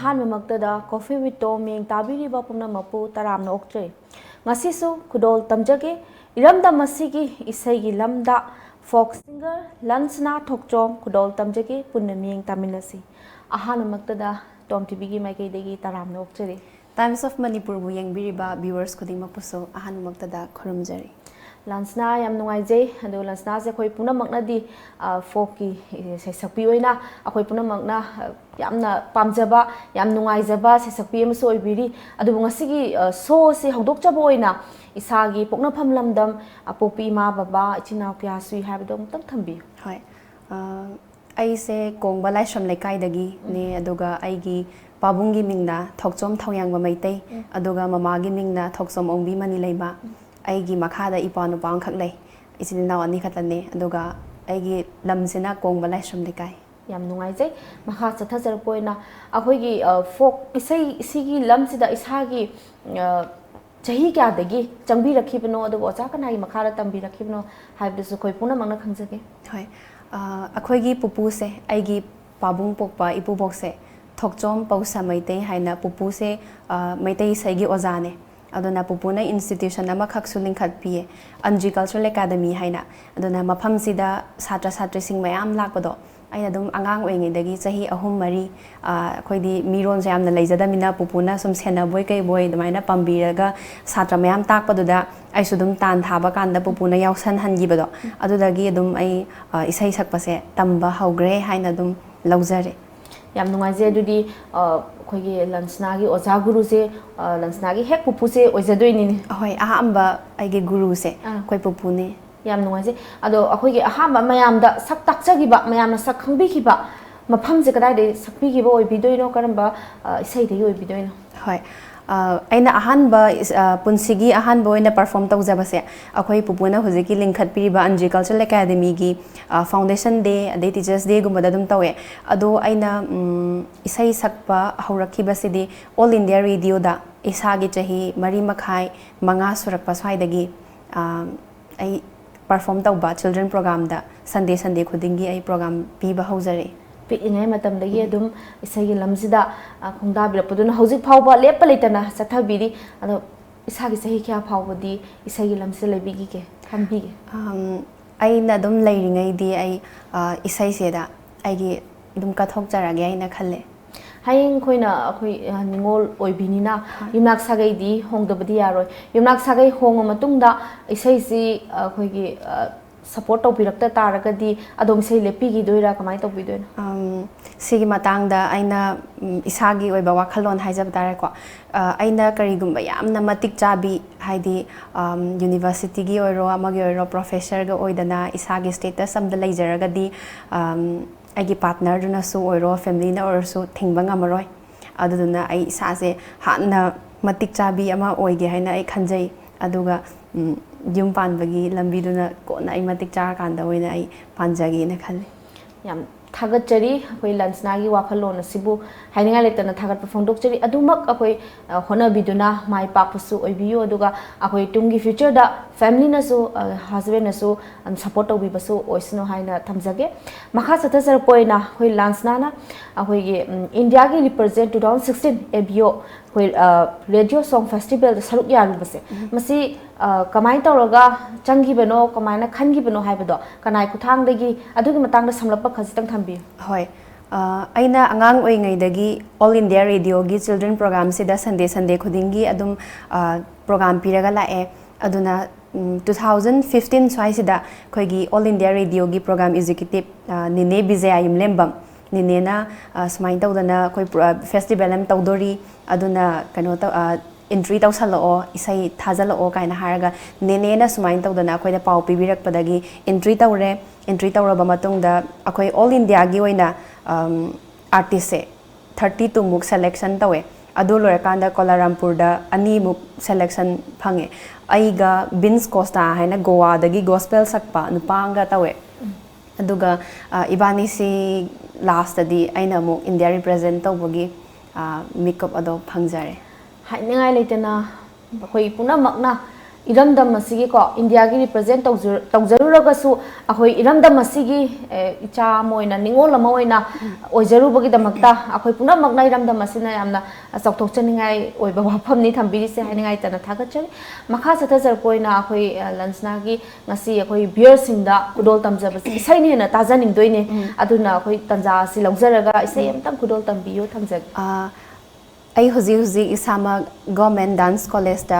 ꯑꯍꯥꯟꯕꯃꯛꯇꯗ Coffee with Tom ꯃꯤꯡ ꯇꯥꯕꯤꯔꯤꯕ ꯄꯨꯝꯅꯃꯛꯄꯨ ꯇꯔꯥꯝꯅ ꯑꯣꯛꯆꯔꯤ. ꯉꯁꯤꯁꯨ ꯈꯨꯗꯣꯜ ꯇꯝꯖꯒꯦ ꯏꯔꯝꯗꯝ ꯑꯁꯤꯒꯤ ꯏꯁꯩꯒꯤ ꯂꯝꯗ ꯐꯣꯛ ꯁꯤꯡꯒꯔ ꯂꯟꯁꯅꯥ ꯊꯣꯛꯆꯣꯝ ꯈꯨꯗꯣꯜ ꯇꯝꯖꯒꯦ ꯄꯨꯟꯅ ꯃꯤꯌꯦꯡ ꯇꯥꯃꯤꯟꯅꯁꯤ. ꯑꯍꯥꯟꯕꯃꯛꯇꯗ ꯇꯣꯝ ꯇꯤꯚꯤꯒꯤ ꯃꯥꯏꯀꯩꯗꯒꯤ ꯇꯔꯥꯝꯅ ꯑꯣꯛꯆꯔꯤ. Times of Manipurbu yengbiriba viewers khudingmakpusu ahanmaktada khurumjari. Lansana yam nungaijay adu lansana se khoi punamaknadi folk ki sesakpi oina akhoi punamakna yamna pamjaba yam nungaijaba sesakpi amso oibiri adu ngasigi show se hongdokjaba oina isagi poknafam lamdam apokpi ma baba ichinaw kya sui habdo amtang thambi. Hoi aise kongba laishram lekaidagi ne aduga aigi pabungi mingna thokchom thoyangba maitei aduga mamagi mingna thokchom ongbi mani leiba aigi makhada ipanu pang khaklei isininaw ani khatane aduga aigi lamsina kongba laishram lekai yam nungaijay makha chathajarpoina akhoigi folk isai sigi lamsida isagi chahi kya dagi changbi rakhibno adu ocha kanai makhara tambi rakhibno haibdusu khoi puna mangna khangjage. Hoi akhoigi pupu se aigi pabung pokpa ipu bokse thokchom pausa maitei haina pupu se maitei saigi ozane aduna pupuna institution ama khaksu lingkhat piye Anji Cultural Academy haina aduna mafam sida satra satri sing mayam lakpado aina dum angang oingi dagi chahi ahum mari khoidi miron se yamna leijadamina pupuna sum sena boy kai boy dumaina pambiraga satra mayam takpaduda aisu dum tan thaba kanda pupuna yausan hangibado adudagi dum ai isai sakpase tamba haugre haina dum laujare. Yam nungaijay adudi khoigi lansnagi oja guru se lansnagi hek pupu se ojadoini. Hoi ahamba aigi guru se khoi pupu ne. Yam nungaijay ado akhoigi ahamba mayamda sak takchagiba mayamna sak khangbikiba mafam se kadai de sakbigiba oibidoino karamba isai de oibidoino. Hoi aina ahanba punsigi ahanba oina perform tawjabase akhoi pupuna hojiki lingkhat piriba Anji Cultural Academy gi foundation day ade teachers day gumada dum tawe ado aina isai sakpa haurakibasidi All India Radio da isagi chahi mari makhai manga surakpa swaidagi ai perform tawba children program da Sunday khudingi ai program piba haujare. Piingai matamdagi adum isagi lamsida khongdabirapuduna hojik phawba lepa leitana chathabiri ado isagi sahi kya phawbadi isagi lamsida lebigi ke khambige aina dum leiringai di ai isai seda aigi dum kathokjarage aina khalle hayeng khoina akhoi ningol oibinina yumnak sagai di hongdabadi yaroi yumnak sagai honga matungda isai si khoigi support tawbirakta taragadi adom sei lepigi doira kamai tawbidoina sigi matangda aina isagi oiba wakhalon haijab tare ko aina karigumba yamna matik chabi haidi university gi oiro amagi oiro professor ga oidana isagi status amda leijaragadi aigi partner duna su oiro family na orsu thingba ngamaroi aduduna ai isase hanna matik chabi ama oige haina ai khanjai aduga yum panbagi lambiduna kona ai matik char kanda oina ai panjagi na khalle. Yam thagachari akoi lansnagi wakhalon asibu hainga letana thagat phongdokchari adumak akoi hona biduna mai papusu oibiyo aduga akoi tungi future da family na su husband na su support obi basu oisno haina thamjage makha sathasar poina hoi lansnana akoi ge India gi represent 2016 ABO hoi radio song festival saruk yaru base masi kamai tawraga changi bano kamai na khangi bano haibado kanai kuthang dagi adugi matang da samlapa khajitang thambi. Hoi aina angang oingai dagi All India Radio gi children program sida Sunday khudingi adum program piraga lae aduna 2015 swai sida khoigi All India Radio gi program executive nine bijaya yumlembam nine na smain tawdana khoi festival am tawdori aduna kano entry tawsalo isai thajalo kaina haraga nene na sumain tawdana akhoi da pau pibirak padagi entry tawraba matungda akhoi All India gi oina artist se 32 muk selection tawe adu lorakanda Kuala Lumpur da ani muk selection phange aiga Vince Costa haina Goa dagi gospel sakpa nupanga tawe aduga ibani si last di aina muk India represent tawbagi makeup ado phangjare. Haingai leitana khoi puna makna iramdam masigi ko India gi represent tawjaruragassu akhoi iramdam masigi icha moina ningol lama oina oijaru bagi damakta akhoi puna magna iramdam masina yamna chokthok chaningai oiba wafam ni thambiri se haningai tana thagachari makha satha jar koina akhoi lansna gi ngasi akhoi beer singda kudol tamjabasi isai ne na tajaning doine aduna akhoi tanja si laujaraga isai amtam kudol tambiyo thamjag ai huji isama government dance college da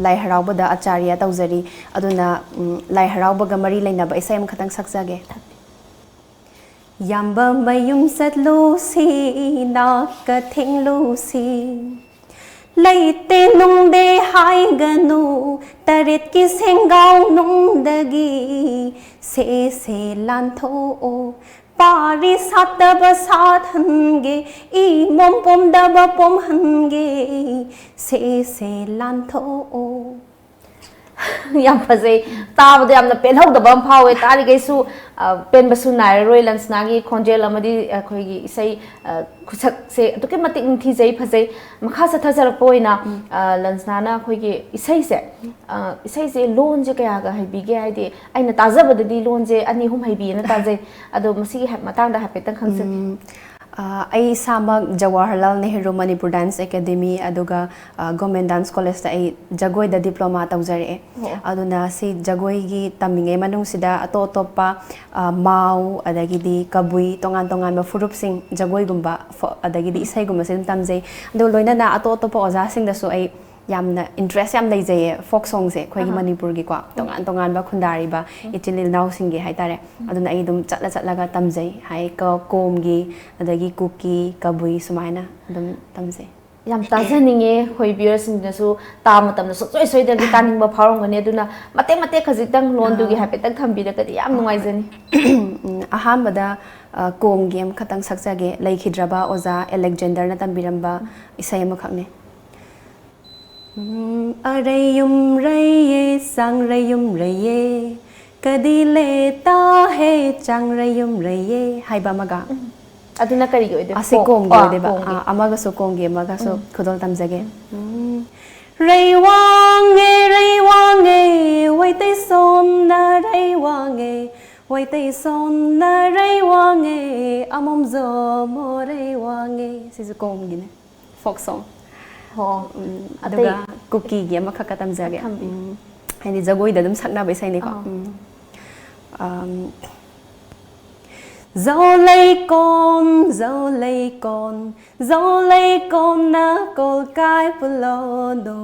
lai haraubada acharya tawjari aduna lai haraubaga mari lainaba isai am khatang sakjage yamba mayum satlu si na ka thinglu si laite nung de hai ganu tarit ki sengau nung dagi se lan tho Pari sataba sat hange I mom pom daba pom hange se lan tho yam phazei tabada yamna penhau da bam phawe tari gaisu pen basu nai roi lansna gi khonjel amadi khoi gi isai khusak se to ke matik thi jai phazei makha sa thajar poina lansna na khoi gi isai se lon je kaya ga hai bi ge ai de aina tajabada di lon je ani hum hai bi na tajai ado masi gi matang da hape tang khangse ai samak Jawaharlal Nehru Manipur Dance Academy aduga government dance college da ai jagoi da diploma tawjare aduna si jagoi gi tamingai manung sida ato topa mau adagi di kabui tongan ma furup sing jagoi gumba adagi di isai gumba sim tamjai ado loina na ato topa oja sing da so ai yamna interest yam dai jai folk song se khoi gi Manipur gi kwa tongan ba khundari ba itilil naw sing gi haitare aduna ai dum chatla ga tamjai hai ka kom gi adagi kuki kabui sumaina dum tamjai yam tajaninge khoi beer sing na su ta matam na soi soi da gi taning ba phawrong gane aduna mate khajitang lon du gi hape tak thambi da kadi yam nungai jani ahambada kom game khatang sakjage laikhidraba oza Alexander na tambiramba isai ma khakne Arayum raye sang rayum raye kadi leta hai chang rayum raye hai ba maga aduna kari ge de ase kom ge de ba amaga so kom ge amaga so khudol tamjage raywange wai tai son na raywange amom zo mo raywange sisu kom gi ne folk song ho aduga cookie gi ama khaka tamjage hani jagoi da dum sakna bai sai ne ko Zolei con na kol kai pulodo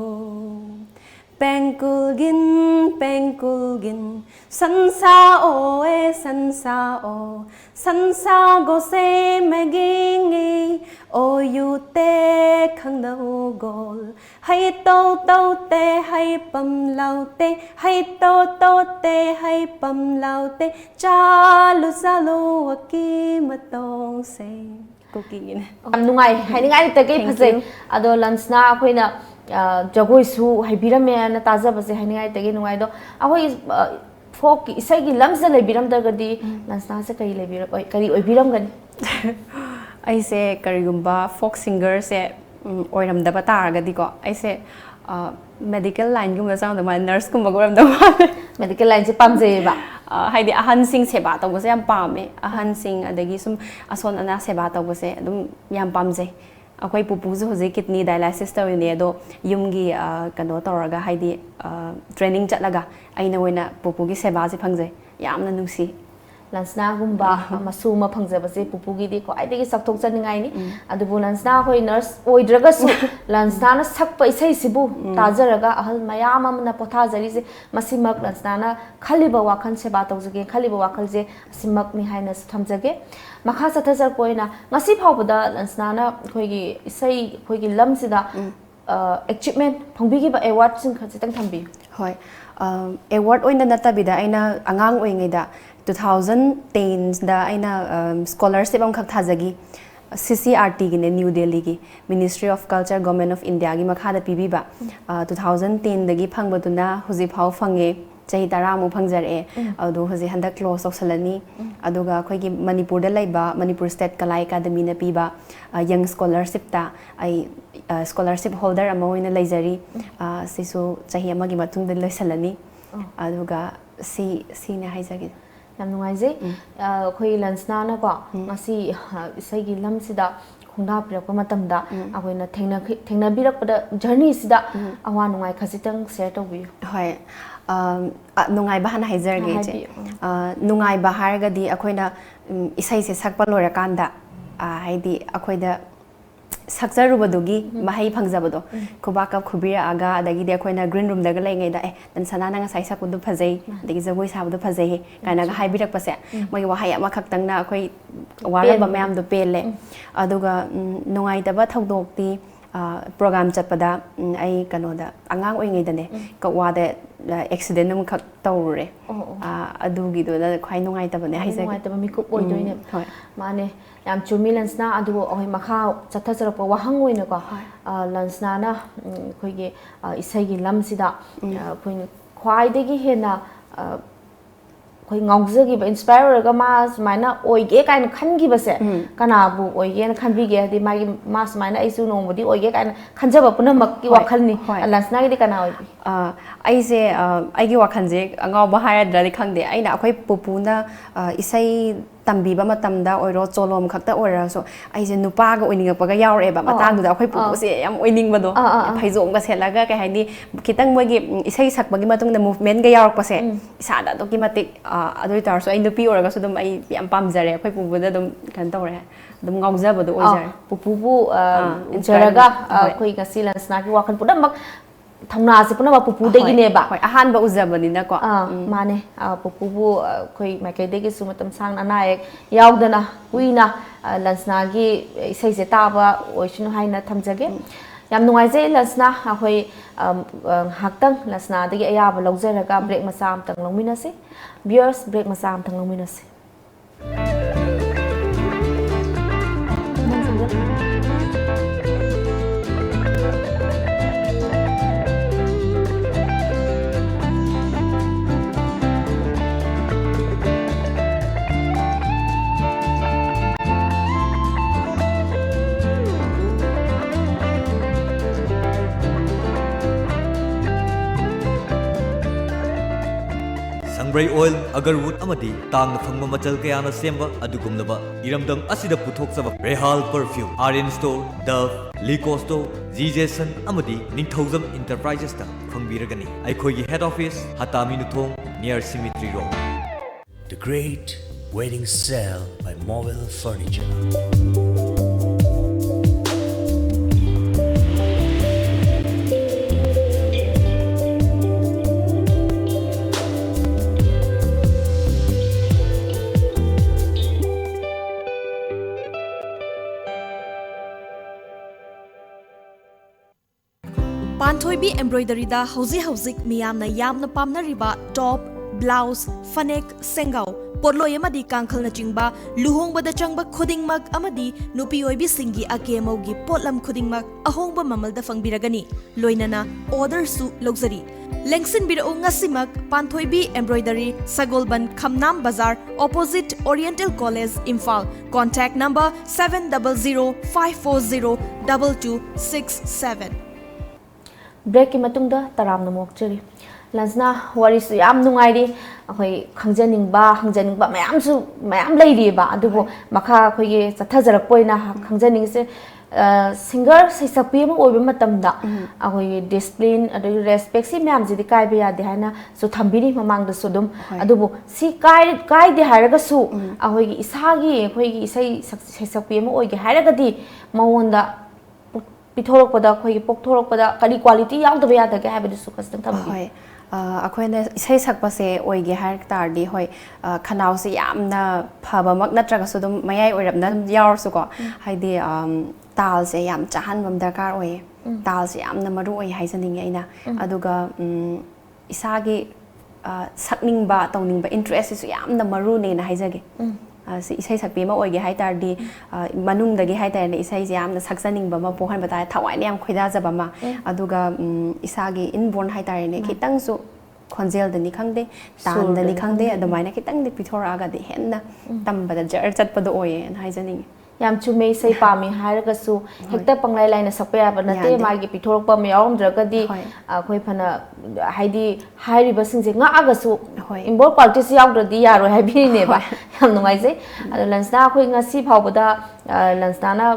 Pengkulgin sansa go se megingi o yu te khang dau gol hai to te hai pam lau te hai to te hai pam lau te chalu salu aki matong se cooking am nungai hai ngai ta ke phase ado lansna khoina jagoi su hai birame na taja base hai ngai ta ge nungai do ahoi folk isai gi lamsa le biram da gadi lansna se kai le biram kari oi biram gani ai se karigumba folk singer se oiram da bata gadi ko ai se medical line gumba sang da ma nurse gumba goram da medical line se pam je ba haidi ahan sing seba tawbase yam pame ahan sing adagi sum ason ana seba tawbase adum yam pamje akhoi pupu ju hoje kidney dialysis tawine do yumgi kano tawraga haidi training chatlaga aina oina pupu gi seba je phangje yamna nungsi lansna gumba masu ma phangjabase pupu gi di ko ai degi sakthok chaningai ni adubu lansna khoi nurse oidraga su lansna na sakpa isai sibu tajaraga ahal mayam amna potha jari je masimak lansna na khaliba wakhan se ba tawjage khaliba wakhal je simak ni haina thamjage makha sathajar koina ngasi phawbada lansna na khoi gi isai khoi gi lam sida achievement phangbi gi ba award sing khajitang thambi hoi award oina natabida aina angang oingai da 2010 da aina scholarship am khak thajagi CCRT gi ne New Delhi gi Ministry of Culture Government of India gi makha da pibi ba 2010 da gi phangba tuna huji phau phange ꯆꯍꯤ 10 ꯐꯪꯖꯔꯛꯑꯦ ꯑꯗꯨ ꯍꯧꯖꯤꯛ ꯍꯟꯗꯛ close ꯇꯧꯁꯜꯂꯅꯤ ꯑꯗꯨꯒ ꯑꯩꯈꯣꯏꯒꯤ ꯃꯅꯤꯄꯨꯔꯗ ꯂꯩꯕ Manipur state ꯀꯂꯥ ꯑꯦꯀꯥꯗꯃꯤꯅ ꯄꯤꯕ ꯌꯪ ꯁ꯭ꯀꯣꯂꯔꯁꯤꯞꯇ ꯑꯩ ꯁ꯭ꯀꯣꯂꯔꯁꯤꯞ ꯍꯣꯜꯗꯔ ꯑꯃ ꯑꯣꯏꯅ ꯂꯩꯖꯔꯤ ꯁꯤꯁꯨ ꯆꯍꯤ ꯑꯃꯒꯤ ꯃꯇꯨꯡꯗ ꯂꯣꯏꯁꯜꯂꯅꯤ ꯑꯗꯨꯒ ꯁꯤꯅꯦ ꯍꯥꯏꯖꯒꯦ ꯌꯥꯝ ꯅꯨꯡꯉꯥꯏꯖꯩ ꯑꯩꯈꯣꯏ ꯂꯟꯁꯅꯥꯅꯀꯣ ꯉꯁꯤ ꯏꯁꯩꯒꯤ ꯂꯝꯁꯤꯗ ꯈꯣꯡꯗꯥꯄꯤꯔꯛꯄ ꯃꯇꯝꯗ ꯑꯩꯈꯣꯏꯅ ꯊꯦꯡꯅꯕꯤꯔꯛꯄꯗ ꯖꯔꯅꯤꯁꯤꯗ ꯑꯋꯥ ꯅꯨꯡꯉꯥꯏ ꯈꯖꯤꯛꯇꯪ ꯁꯦꯌꯔ ꯇꯧꯕꯤꯌꯨ ꯍꯣꯏ ꯅꯨꯡꯉꯥꯏꯕ ꯍꯥꯟꯅ ꯍꯥꯏꯖꯔꯒꯦ ꯏꯆꯦ ꯅꯨꯡꯉꯥꯏꯕ ꯍꯥꯏꯔꯒꯗꯤ ꯑꯩꯈꯣꯏꯅ ꯏꯁꯩꯁꯦ ꯁꯛꯄ ꯂꯣꯏꯔꯀꯥꯟꯗ ꯍꯥꯏꯗꯤ ꯑꯩꯈꯣꯏꯗ ꯁꯛꯆꯔꯨꯕꯗꯨꯒꯤ ꯃꯍꯩ ꯐꯪꯖꯕꯗꯣ ꯈꯨꯕꯥꯛꯀ ꯈꯨꯕꯤꯔꯛꯑꯒ ꯑꯗꯒꯤꯗꯤ ꯑꯩꯈꯣꯏꯅ ꯒ꯭ꯔꯤꯟ ꯔꯨꯝꯗꯒ ꯂꯩꯉꯩꯗ ꯂꯟꯁꯅꯥꯅ ꯉꯁꯥꯏ ꯁꯛꯄꯗꯨ ꯐꯖꯩ ꯑꯗꯒꯤ ꯖꯒꯣꯏ ꯁꯥꯕꯗꯨ ꯐꯖꯩ ꯀꯥꯏꯅꯒ ꯍꯥꯏꯕꯤꯔꯛꯄꯁꯦ ꯃꯣꯏꯒꯤ ꯋꯥꯍꯩ ꯑꯃꯈꯛꯇꯪꯅ ꯑꯩꯈꯣꯏ ꯋꯥꯔꯝꯕ ꯃꯌꯥꯝꯗꯣ ꯄꯦꯜꯂꯦ ꯑꯗꯨꯒ ꯅꯨꯡꯉꯥꯏꯇꯕ ꯊꯧꯗꯣꯛꯇꯤ ꯄ꯭ꯔꯣꯒ꯭ꯔꯥꯝ ꯆꯠꯄꯗ ꯑꯩ ꯀꯩꯅꯣꯗ ꯑꯉꯥꯡ ꯑꯣꯏꯔꯤꯉꯩꯗꯅꯦ ꯀꯛꯋꯥꯗ ꯑꯦꯛꯁꯤꯗꯦꯟ ꯑꯃꯈꯛ ꯇꯧꯔꯨꯔꯦ ꯑꯗꯨꯒꯤꯗꯨꯅ ꯈ꯭ꯋꯥꯏ ꯅꯨꯡꯉꯥꯏꯇꯕꯅꯦ ꯍꯥꯏꯖꯒꯦ ꯅꯨꯡꯉꯥꯏꯇꯕ ꯃꯤꯀꯨꯞ ꯑꯣꯏꯗꯣꯏꯅꯦꯕ ꯃꯥꯅꯦ ꯌꯥꯝ ꯆꯨꯝꯃꯤ ꯂꯟꯁꯅꯥ ꯑꯗꯨꯕꯨ ꯑꯩꯈꯣꯏ ꯃꯈꯥ ꯆꯠꯊꯖꯔꯛꯄ ꯋꯥꯍꯪ ꯑꯣꯏꯅꯀꯣ ꯂꯟꯁꯅꯥꯅ ꯑꯩꯈꯣꯏꯒꯤ ꯏꯁꯩꯒꯤ ꯂꯝꯁꯤꯗ ꯑꯩꯈꯣꯏꯅ ꯈ꯭ꯋꯥꯏꯗꯒꯤ ꯍꯦꯟꯅ ꯑꯩꯈꯣꯏ ꯉꯥꯎꯖꯈꯤꯕ ꯏꯟꯁꯄꯥꯌꯔ ꯑꯣꯏꯔꯒ ꯃꯥ ꯁꯨꯃꯥꯏꯅ ꯑꯣꯏꯒꯦ ꯀꯥꯏꯅ ꯈꯟꯈꯤꯕꯁꯦ ꯀꯅꯥꯕꯨ ꯑꯣꯏꯒꯦꯅ ꯈꯟꯕꯤꯒꯦ ꯍꯥꯏꯗꯤ ꯃꯥ ꯁꯨꯃꯥꯏꯅ ꯑꯩꯁꯨ ꯅꯣꯡꯃꯗꯤ ꯑꯣꯏꯒꯦ ꯀꯥꯏꯅ ꯈꯟꯖꯕ ꯄꯨꯝꯅꯃꯛꯀꯤ ꯋꯥꯈꯜꯅꯤ ꯂꯟꯁꯅꯥꯒꯤꯗꯤ ꯀꯅꯥ ꯑꯣꯏꯕꯤ ꯑꯩꯁꯦ ꯑꯩꯒꯤ ꯋꯥꯈꯜꯁꯦ ꯑꯉꯥꯎꯕ ꯍꯥꯏꯔꯗ꯭ꯔꯗꯤ ꯈꯪꯗꯦ ꯑꯩꯅ ꯑꯩꯈꯣꯏ ꯄꯨꯄꯨꯅ ꯏꯁꯩ ꯇꯝꯕꯤꯕ ꯃꯇꯝꯗ ꯑꯣꯏꯔꯣ ꯆꯣꯂꯣꯝ ꯈꯛꯇ ꯑꯣꯏꯔꯁꯨ ꯑꯩꯁꯦ ꯅꯨꯄꯥꯒ ꯑꯣꯏꯅꯤꯡꯉꯛꯄꯒ ꯌꯥꯎꯔꯛꯑꯦꯕ ꯃꯇꯥꯡꯗꯨꯗ ꯑꯩꯈꯣꯏ ꯄꯨꯄꯨꯁꯦ ꯌꯥꯝ ꯑꯣꯏꯅꯤꯡꯕꯗꯣ ꯐꯩꯖꯣꯝꯒ ꯁꯦꯠꯂꯒ ꯀꯩ ꯍꯥꯏꯅꯤ ꯈꯤꯇꯪ ꯃꯣꯏꯒꯤ ꯏꯁꯩ ꯁꯛꯄꯒꯤ ꯃꯇꯨꯡꯗ ꯃꯨꯚꯃꯦꯟꯒ ꯌꯥꯎꯔꯛꯄꯁꯦ ꯏꯁꯥꯗ ꯑꯗꯨꯛꯀꯤ ꯃꯇꯤꯛ ꯑꯗꯨ ꯑꯣꯏꯇꯥꯔꯁꯨ ꯑꯩ ꯅꯨꯄꯤ ꯑꯣꯏꯔꯒꯁꯨ ꯑꯗꯨꯝ ꯑꯩ ꯌꯥꯝ ꯄꯥꯝꯖꯔꯦ ꯑꯩꯈꯣꯏ ꯄꯨꯄꯨꯗ ꯑꯗꯨꯝ ꯀꯩꯅꯣ ꯇꯧꯔꯦ ꯑꯗꯨꯝ ꯉꯥꯎꯖꯕꯗꯣ ꯑꯣꯏꯖꯔꯦ ꯄꯨꯄꯨꯕꯨ ꯎꯖꯔꯒ ꯑꯩꯈꯣꯏ ꯉꯁꯤ ꯂꯟꯁꯅꯥꯒꯤ ꯋꯥꯈꯜ ꯄꯨꯝꯅꯃꯛ ꯊꯧꯅꯥꯁꯦ ꯄꯨꯝꯅꯃꯛ ꯄꯨꯄꯨꯗꯒꯤꯅꯦꯕ ꯑꯍꯥꯟꯕ ꯎꯖꯕꯅꯤꯅꯀꯣ ꯃꯥꯅꯦ ꯄꯨꯄꯨꯕꯨ ꯑꯩꯈꯣই ꯃꯥꯏꯀꯩꯗꯒꯤꯁꯨ ꯃꯇꯝ ꯁꯥꯡꯅ ꯑꯅꯥ ꯑꯌꯦꯛ ꯌꯥꯎꯗꯅ ꯀꯨꯏꯅ ꯂꯟꯁꯅꯥꯒꯤ ꯏꯁꯩꯁꯦ ꯇꯥꯕ ꯑꯣꯏꯁꯅꯨ ꯍꯥꯏꯅ ꯊꯝꯖꯒꯦ ꯌꯥꯝ ꯅꯨꯡꯉꯥꯏꯖꯩ ꯂꯟꯁꯅꯥ ꯑꯩꯈꯣꯏ ꯉꯥꯏꯍꯥꯛꯇꯪ ꯂꯟꯁꯅꯥꯗꯒꯤ ꯑꯌꯥꯕ ꯂꯧꯖꯔꯒ ꯕ꯭ꯔꯦꯛ ꯃꯆꯥ ꯑꯃꯇꯪ ꯂꯧꯃꯤꯟꯅꯁꯤ ꯚꯤꯌꯔꯁ ꯕ꯭ꯔꯦꯛ ꯃꯆꯥ ꯑꯃꯇꯪ ꯂꯧꯃꯤꯟꯅꯁꯤ ꯁꯪꯕ꯭ꯔꯩ ꯑꯣꯏꯜ ꯑꯒꯔꯋꯨꯗ ꯑꯃꯗꯤ ꯇꯥꯡꯅ ꯐꯪꯕ ꯃꯆꯜ ꯀꯌꯥꯅ ꯁꯦꯝꯕ ꯑꯗꯨꯒꯨꯝꯂꯕ ꯏꯔꯝꯗꯝ ꯑꯁꯤꯗ ꯄꯨꯊꯣꯛꯆꯕ ꯔꯦꯍꯥꯜ ꯄꯔꯐ꯭ꯌꯨꯝ ꯑꯥꯔꯌꯟ ꯁ꯭ꯇꯣꯔ ꯗꯚ ꯂꯤꯀꯣꯁꯇꯣ ꯖꯤꯖꯦꯁꯟ ꯑꯃꯗꯤ ꯅꯤꯡꯊꯧꯖꯝ ꯏꯟꯇꯔꯄ꯭ꯔꯥꯏꯖꯦꯁꯇ ꯐꯪꯕꯤꯔꯒꯅꯤ ꯑꯩꯈꯣꯏꯒꯤ ꯍꯦꯗ ꯑꯣꯐꯤꯁ ꯍꯇꯥꯃꯤꯅꯨꯊꯣꯡ near cemetery road The Great Wedding Sale by Mobile Furniture. पांथोइबी एम्ब्रॉयडरीदा हौजिक मियामना यामना पामनरिबा टॉप ब्लाउज फनेक सेंगाव पोटलोय अमदी कांखलना चिंगबा लुहोंगबदा चंगबा खुदिंगमक अमदी नुपीओइबी सिंगी अकेमौगी पोटलम खुदिंगमक अहोंगबा ममलदा फंगबिरगनी लोइनना ऑर्डर सु लौजरी लेंगसिन बिरओ ngasimak पांथोइबी embroidery Sagolband Khamnam Bazar opposite Oriental College Imphal contact number 7005402267 break की मतुंगदा तरामना मोक्चरी लंसना वारिसु याम नुंगाइरी अखोई खंजनिंगबा हंजनिंगबा मयाम लेरिबा अदुबो मखा अखोई चथजरकपोइना खंजनिंगसे सिंगर सैसपी अम ओइबा मतमदा अखोई डिसिप्लिन अदु रेस्पेक्ट सि मयाम जिदि काइबा यादे हाइना सु थंबिरी ममांगदा सुदुम अदुबो सि काइदे हाइरगसु अखोई इसागी अखोई इसै सैसपी अम ओइगे हाइरगदि मवोंदा पिथोरकपदा अखोई पोक्थोरकपदा करी क्वालिटी यावदबा यादगे हाइबदुसु खस्तंग थंबी अखोइना इसै सकपसे ओइगे हाइर तारदी होय खनावसे यामना फबमक नत्रगसु दुम मयाइ ओइरबना यावरसुको हाइदि तालसे याम चाहनबम दरकार ओइ तालसे यामना मरु ओइ हाइजनिंगे आइना अदुगा इसागी सकनिंगबा तौनिंगबा इंटरेस्ट यामना मरुनेना हाइजगे इसै सकपी अमा ओइगे हाइतारदी मनुंगदगी हाइतारने इसैसे यामना सक्सनिंगबा मा पोहनबा ताय थवाइने याम खोइदाजबा मा अदुगा इसागी इनबोर्न हाइतारने खितंगसु ꯈꯣꯟꯖꯦꯜꯗꯅꯤ ꯈꯪꯗꯦ ꯇꯥꯟꯗꯅꯤ ꯈꯪꯗꯦ ꯑꯗꯨꯃꯥꯏꯅ ꯈꯤꯇꯪꯗꯤ ꯄꯤꯊꯣꯔꯛꯑꯒꯗꯤ ꯍꯦꯟꯅ ꯇꯝꯕꯗ ꯖꯔ ꯆꯠꯄꯗꯣ ꯑꯣꯏꯌꯦꯅ ꯍꯥꯏꯖꯅꯤꯡꯉꯤ ꯌꯥꯝ ꯆꯨꯝꯃꯦ ꯏꯁꯩ ꯄꯥꯝꯃꯤ ꯍꯥꯏꯔꯒꯁꯨ ꯍꯦꯛꯇ ꯄꯪꯂꯥꯏ ꯂꯥꯏꯅ ꯁꯛꯄ ꯌꯥꯕ ꯅꯠꯇꯦ ꯃꯥꯒꯤ ꯄꯤꯊꯣꯔꯛꯄ ꯑꯃ ꯌꯥꯎꯔꯝꯗ꯭ꯔꯒꯗꯤ ꯑꯩꯈꯣꯏ ꯐꯅ ꯍꯥꯏꯗꯤ ꯍꯥꯏꯔꯤꯕꯁꯤꯡꯁꯦ ꯉꯥꯛꯑꯒꯁꯨ ꯏꯝꯕꯣꯔ ꯀ꯭ꯋꯥꯂꯤꯇꯤꯁꯤ ꯌꯥꯎꯗ꯭ꯔꯗꯤ ꯌꯥꯔꯣꯏ ꯍꯥꯏꯕꯤꯔꯤꯅꯦꯕ ꯌꯥꯝ ꯅꯨꯡꯉꯥꯏꯖꯩ ꯑꯗꯣ ꯂꯟꯁꯅꯥ ꯑꯩꯈꯣꯏ ꯉꯁꯤ ꯐꯥꯎꯕꯗ ꯂꯟꯁꯅꯥꯅ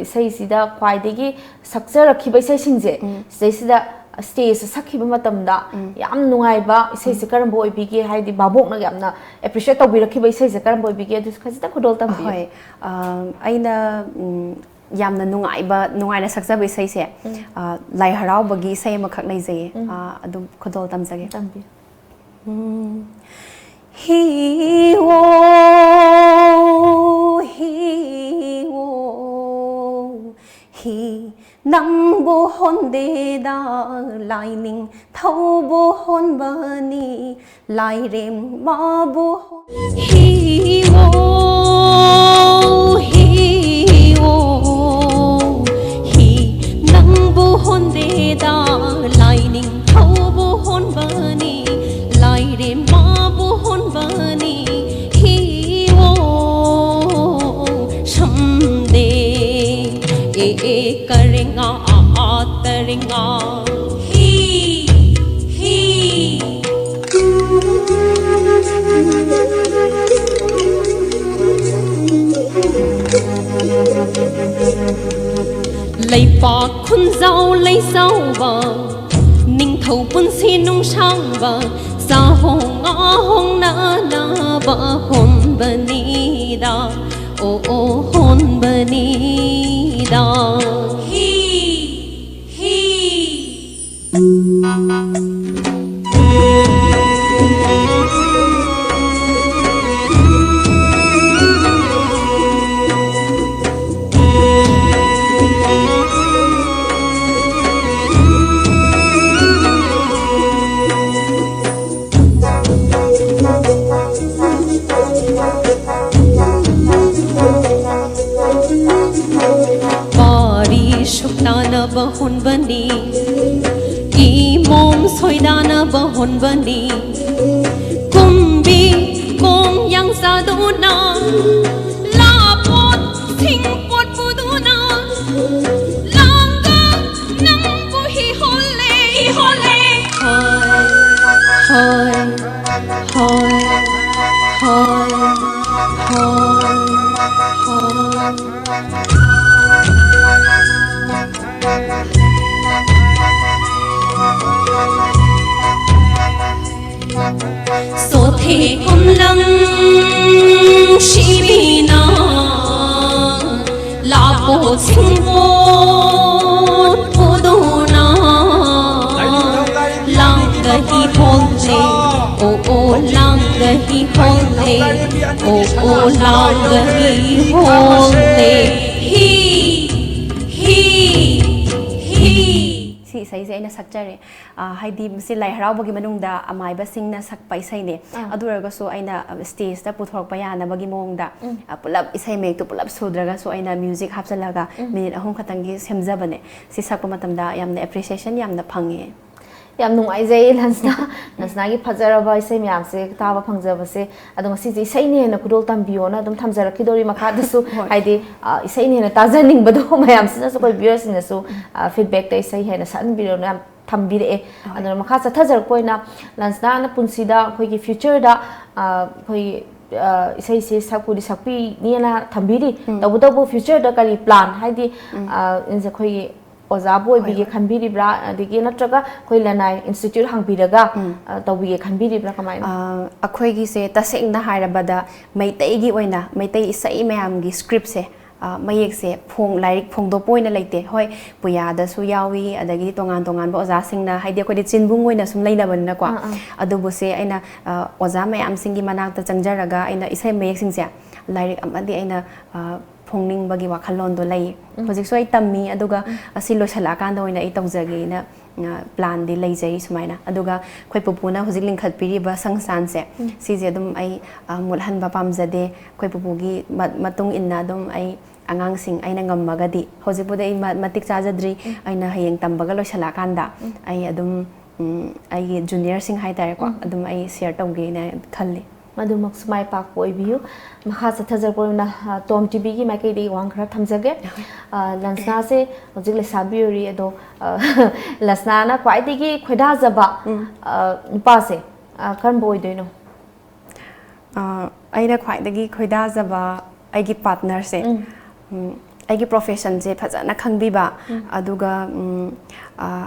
ꯏꯁꯩꯁꯤꯗ ꯈ꯭ꯋꯥꯏꯗꯒꯤ ꯁꯛꯆꯔꯛꯈꯤꯕ ꯏꯁꯩꯁꯤꯡꯁꯦ ꯁꯤꯗꯩꯁꯤꯗ ꯁ꯭ꯇꯦꯖ ꯁꯛꯈꯤꯕ ꯃꯇꯝꯗ ꯌꯥꯝ ꯅꯨꯡꯉꯥꯏꯕ ꯏꯁꯩꯁꯦ ꯀꯔꯝꯕ ꯑꯣꯏꯕꯤꯒꯦ ꯍꯥꯏꯗꯤ ꯚꯥꯕꯣꯛꯅ ꯌꯥꯝꯅ ꯑꯦꯄ꯭ꯔꯤꯁꯤꯌꯦꯠ ꯇꯧꯕꯤꯔꯛꯈꯤꯕ ꯏꯁꯩꯁꯦ ꯀꯔꯝꯕ ꯑꯣꯏꯕꯤꯒꯦ ꯑꯗꯨꯁꯨ ꯈꯖꯤꯛꯇ ꯈꯨꯗꯣꯜ ꯇꯝꯕꯤꯌꯨ ꯍꯣꯏ ꯑꯩꯅ ꯌꯥꯝꯅ ꯅꯨꯡꯉꯥꯏꯅ ꯁꯛꯆꯕ ꯏꯁꯩꯁꯦ ꯂꯥꯏ ꯍꯔꯥꯎꯕꯒꯤ ꯏꯁꯩ ꯑꯃꯈꯛ ꯂꯩꯖꯩꯌꯦ ꯑꯗꯨꯝ ꯈꯨꯗꯣꯜ ꯇꯝꯖꯒꯦ ꯇꯝꯕꯤꯌꯨ Hi-wo, hi-wo, hi nang bu hon de da lai ning thau bu hon ba ni lai rem ma bu hon hi-wo, hi-wo, hi nang bu hon de da lai ning thau bu hon ba ni lai rem ma bani hi wo someday karenga tarenga hi lai pa khun zau lai sau ba ning thau pun si nung sang ba sa hong a hong na na ba hon bani da o hon bani da hi bahon bani i mom soidana bahon bani kumbi kong yang saduna la pot sing pot buduna langa nang bu hi hole hoy so the kum lang shibina la po sing po podona lang ga hi holle o lang ga hi holle o lang ga hi holle hi si isai se aina sakjare haidi msi lai harau bagi manungda amaiba singna sakpa isai ne aduraga so aina stage ta puthorpa yana bagi mongda pulap isai mek tu pulap sudraga so aina music hapsalaga minute ahum khatangi semjabane si sakpa matamda yamna appreciation yamna phange ꯌꯥꯝ ꯅꯨꯡꯉꯥꯏꯖꯩ ꯂꯟꯁꯅꯥꯒꯤ ꯐꯖꯔꯕ ꯏꯁꯩ ꯃꯌꯥꯝꯁꯦ ꯇꯥꯕ ꯐꯪꯖꯕꯁꯦ ꯑꯗꯣ ꯉꯁꯤꯁꯦ ꯏꯁꯩꯅ ꯍꯦꯟꯅ ꯈꯨꯗꯣꯜ ꯇꯝꯕꯤꯌꯣꯅ ꯑꯗꯨꯝ ꯊꯝꯖꯔꯛꯈꯤꯗꯧꯔꯤ ꯃꯈꯥꯗꯁꯨ ꯍꯥꯏꯗꯤ ꯏꯁꯩꯅ ꯍꯦꯟꯅ ꯇꯥꯖꯅꯤꯡꯕꯗꯣ ꯃꯌꯥꯝꯁꯤꯅꯁꯨ ꯑꯩꯈꯣꯏ ꯚ꯭ꯌꯨꯑꯔꯁꯤꯡꯅꯁꯨ ꯐꯤꯗꯕꯦꯛꯇ ꯏꯁꯩ ꯍꯦꯟꯅ ꯁꯛꯍꯟꯕꯤꯔꯣꯅ ꯌꯥꯝ ꯊꯝꯕꯤꯔꯛꯑꯦ ꯑꯗꯨꯅ ꯃꯈꯥ ꯆꯠꯊꯖꯔꯛꯄ ꯑꯣꯏꯅ ꯂꯟꯁꯅꯥꯅ ꯄꯨꯟꯁꯤꯗ ꯑꯩꯈꯣꯏꯒꯤ ꯐ꯭ꯌꯨꯆꯔꯗ ꯑꯩꯈꯣꯏꯒꯤ ꯏꯁꯩꯁꯦ ꯁꯛꯄꯨꯗꯤ ꯁꯛꯄꯤꯅꯦꯅ ꯊꯝꯕꯤꯔꯤ ꯇꯧꯕꯇꯕꯨ ꯐ꯭ꯌꯨꯆꯔꯗ ꯀꯔꯤ ꯄ꯭ꯂꯥꯟ ꯍꯥꯏꯗꯤ ꯑꯩꯈꯣꯏꯒꯤ ꯑꯣꯖꯥꯕꯨ ꯑꯣꯏꯕꯤꯒꯦ ꯈꯟꯕꯤꯔꯤꯕ꯭ꯔꯥ ꯑꯗꯒꯤ ꯅꯠꯇ꯭ꯔꯒ ꯑꯩꯈꯣꯏ ꯂꯅꯥꯏ ꯏꯟꯁꯇꯤꯇ꯭ꯌꯨꯠ ꯍꯥꯡꯕꯤꯔꯒ ꯇꯧꯕꯤꯒꯦ ꯈꯟꯕꯤꯔꯤꯕ꯭ꯔꯥ ꯀꯃꯥꯏꯅ ꯑꯩꯈꯣꯏꯒꯤꯁꯦ ꯇꯁꯦꯡꯅ ꯍꯥꯏꯔꯕꯗ ꯃꯩꯇꯩꯒꯤ ꯑꯣꯏꯅ ꯃꯩꯇꯩ ꯏꯁꯩ ꯃꯌꯥꯝꯒꯤ ꯁ꯭ꯀ꯭ꯔꯤꯞꯁꯦ ꯃꯌꯦꯛꯁꯦ ꯂꯥꯏꯔꯤꯛ ꯐꯣꯡꯗꯣꯛꯄ ꯑꯣꯏꯅ ꯂꯩꯇꯦ ꯍꯣꯏ ꯄꯨꯌꯥꯗꯁꯨ ꯌꯥꯎꯏ ꯑꯗꯒꯤ ꯇꯣꯉꯥꯟꯕ ꯑꯣꯖꯥꯁꯤꯡꯅ ꯍꯥꯏꯗꯤ ꯑꯩꯈꯣꯏꯗꯤ ꯆꯤꯟꯕꯨꯡ ꯑꯣꯏꯅ ꯁꯨꯝ ꯂꯩꯅꯕꯅꯤꯅꯀꯣ ꯑꯗꯨꯕꯨꯁꯦ ꯑꯩꯅ ꯑꯣꯖꯥ ꯃꯌꯥꯝꯁꯤꯡꯒꯤ ꯃꯅꯥꯛꯇ ꯆꯪꯖꯔꯒ ꯑꯩꯅ ꯏꯁꯩ ꯃꯌꯦꯛꯁꯤꯡꯁꯦ ꯂꯥꯏꯔꯤꯛ ꯑꯃꯗꯤ ꯑꯩꯅ ꯐꯣꯡꯅꯤꯡꯕꯒꯤ ꯋꯥꯈꯜꯂꯣꯟꯗꯣ ꯂꯩ ꯍꯧꯖꯤꯛꯁꯨ ꯑꯩ ꯇꯝꯃꯤ ꯑꯗꯨꯒ ꯑꯁꯤ ꯂꯣꯏꯁꯤꯜꯂꯛꯑꯀꯥꯟꯗ ꯑꯣꯏꯅ ꯑꯩ ꯇꯧꯖꯒꯦꯅ ꯄ꯭ꯂꯥꯟꯗꯤ ꯂꯩꯖꯩ ꯁꯨꯃꯥꯏꯅ ꯑꯗꯨꯒ ꯑꯩꯈꯣꯏ ꯄꯨꯄꯨꯅ ꯍꯧꯖꯤꯛ ꯂꯤꯡꯈꯠꯄꯤꯔꯤꯕ ꯁꯪꯁꯊꯥꯟꯁꯦ ꯁꯤꯁꯦ ꯑꯗꯨꯝ ꯑꯩ ꯃꯨꯠꯍꯟꯕ ꯄꯥꯝꯖꯗꯦ ꯑꯩꯈꯣꯏ ꯄꯨꯄꯨꯒꯤ ꯃꯇꯨꯡ ꯏꯟꯅ ꯑꯗꯨꯝ ꯑꯩ ꯑꯉꯥꯡꯁꯤꯡ ꯑꯩꯅ ꯉꯝꯃꯒꯗꯤ ꯍꯧꯖꯤꯛꯄꯨꯗꯤ ꯑꯩ ꯃꯇꯤꯛ ꯆꯥꯖꯗ꯭ꯔꯤ ꯑꯩꯅ ꯍꯌꯦꯡ ꯇꯝꯕꯒ ꯂꯣꯏꯁꯤꯜꯂꯛꯑꯀꯥꯟꯗ ꯑꯩ ꯑꯗꯨꯝ ꯑꯩꯒꯤ ꯖꯨꯅꯤꯌꯔꯁꯤꯡ ꯍꯥꯏꯇꯥꯔꯦꯀꯣ ꯑꯗꯨꯝ ꯑꯩ ꯁꯤꯌꯔ ꯇꯧꯒꯦꯅ ꯈꯜꯂꯤ ꯃꯗꯨꯃꯛ ꯁꯨꯃꯥꯏ ꯄꯥꯛꯄ ꯑꯣꯏꯕꯤꯌꯨ ꯃꯈꯥ ꯆꯠꯊꯖꯔꯛꯄꯅ ꯇꯣꯝ ꯇꯤꯚꯤꯒꯤ ꯃꯥꯏꯀꯩꯗꯒꯤ ꯋꯥꯍꯪ ꯈꯔ ꯊꯝꯖꯒꯦ ꯂꯟꯁꯅꯥꯁꯦ ꯍꯧꯖꯤꯛ ꯂꯩꯁꯥꯕꯤ ꯑꯣꯏꯔꯤ ꯑꯗꯣ ꯂꯟꯁꯅꯥꯅ ꯈ꯭ꯋꯥꯏꯗꯒꯤ ꯈꯣꯏꯗꯥꯖꯕ ꯅꯨꯄꯥꯁꯦ ꯀꯔꯝꯕ ꯑꯣꯏꯗꯣꯏꯅꯣ ꯑꯩꯅ ꯈ꯭ꯋꯥꯏꯗꯒꯤ ꯈꯣꯏꯗꯥꯖꯕ ꯑꯩꯒꯤ ꯄꯥꯔꯠꯅꯔꯁꯦ ꯑꯩꯒꯤ ꯄ꯭ꯔꯣꯐꯦꯁꯟꯁꯦ ꯐꯖꯅ ꯈꯪꯕꯤꯕ ꯑꯗꯨꯒ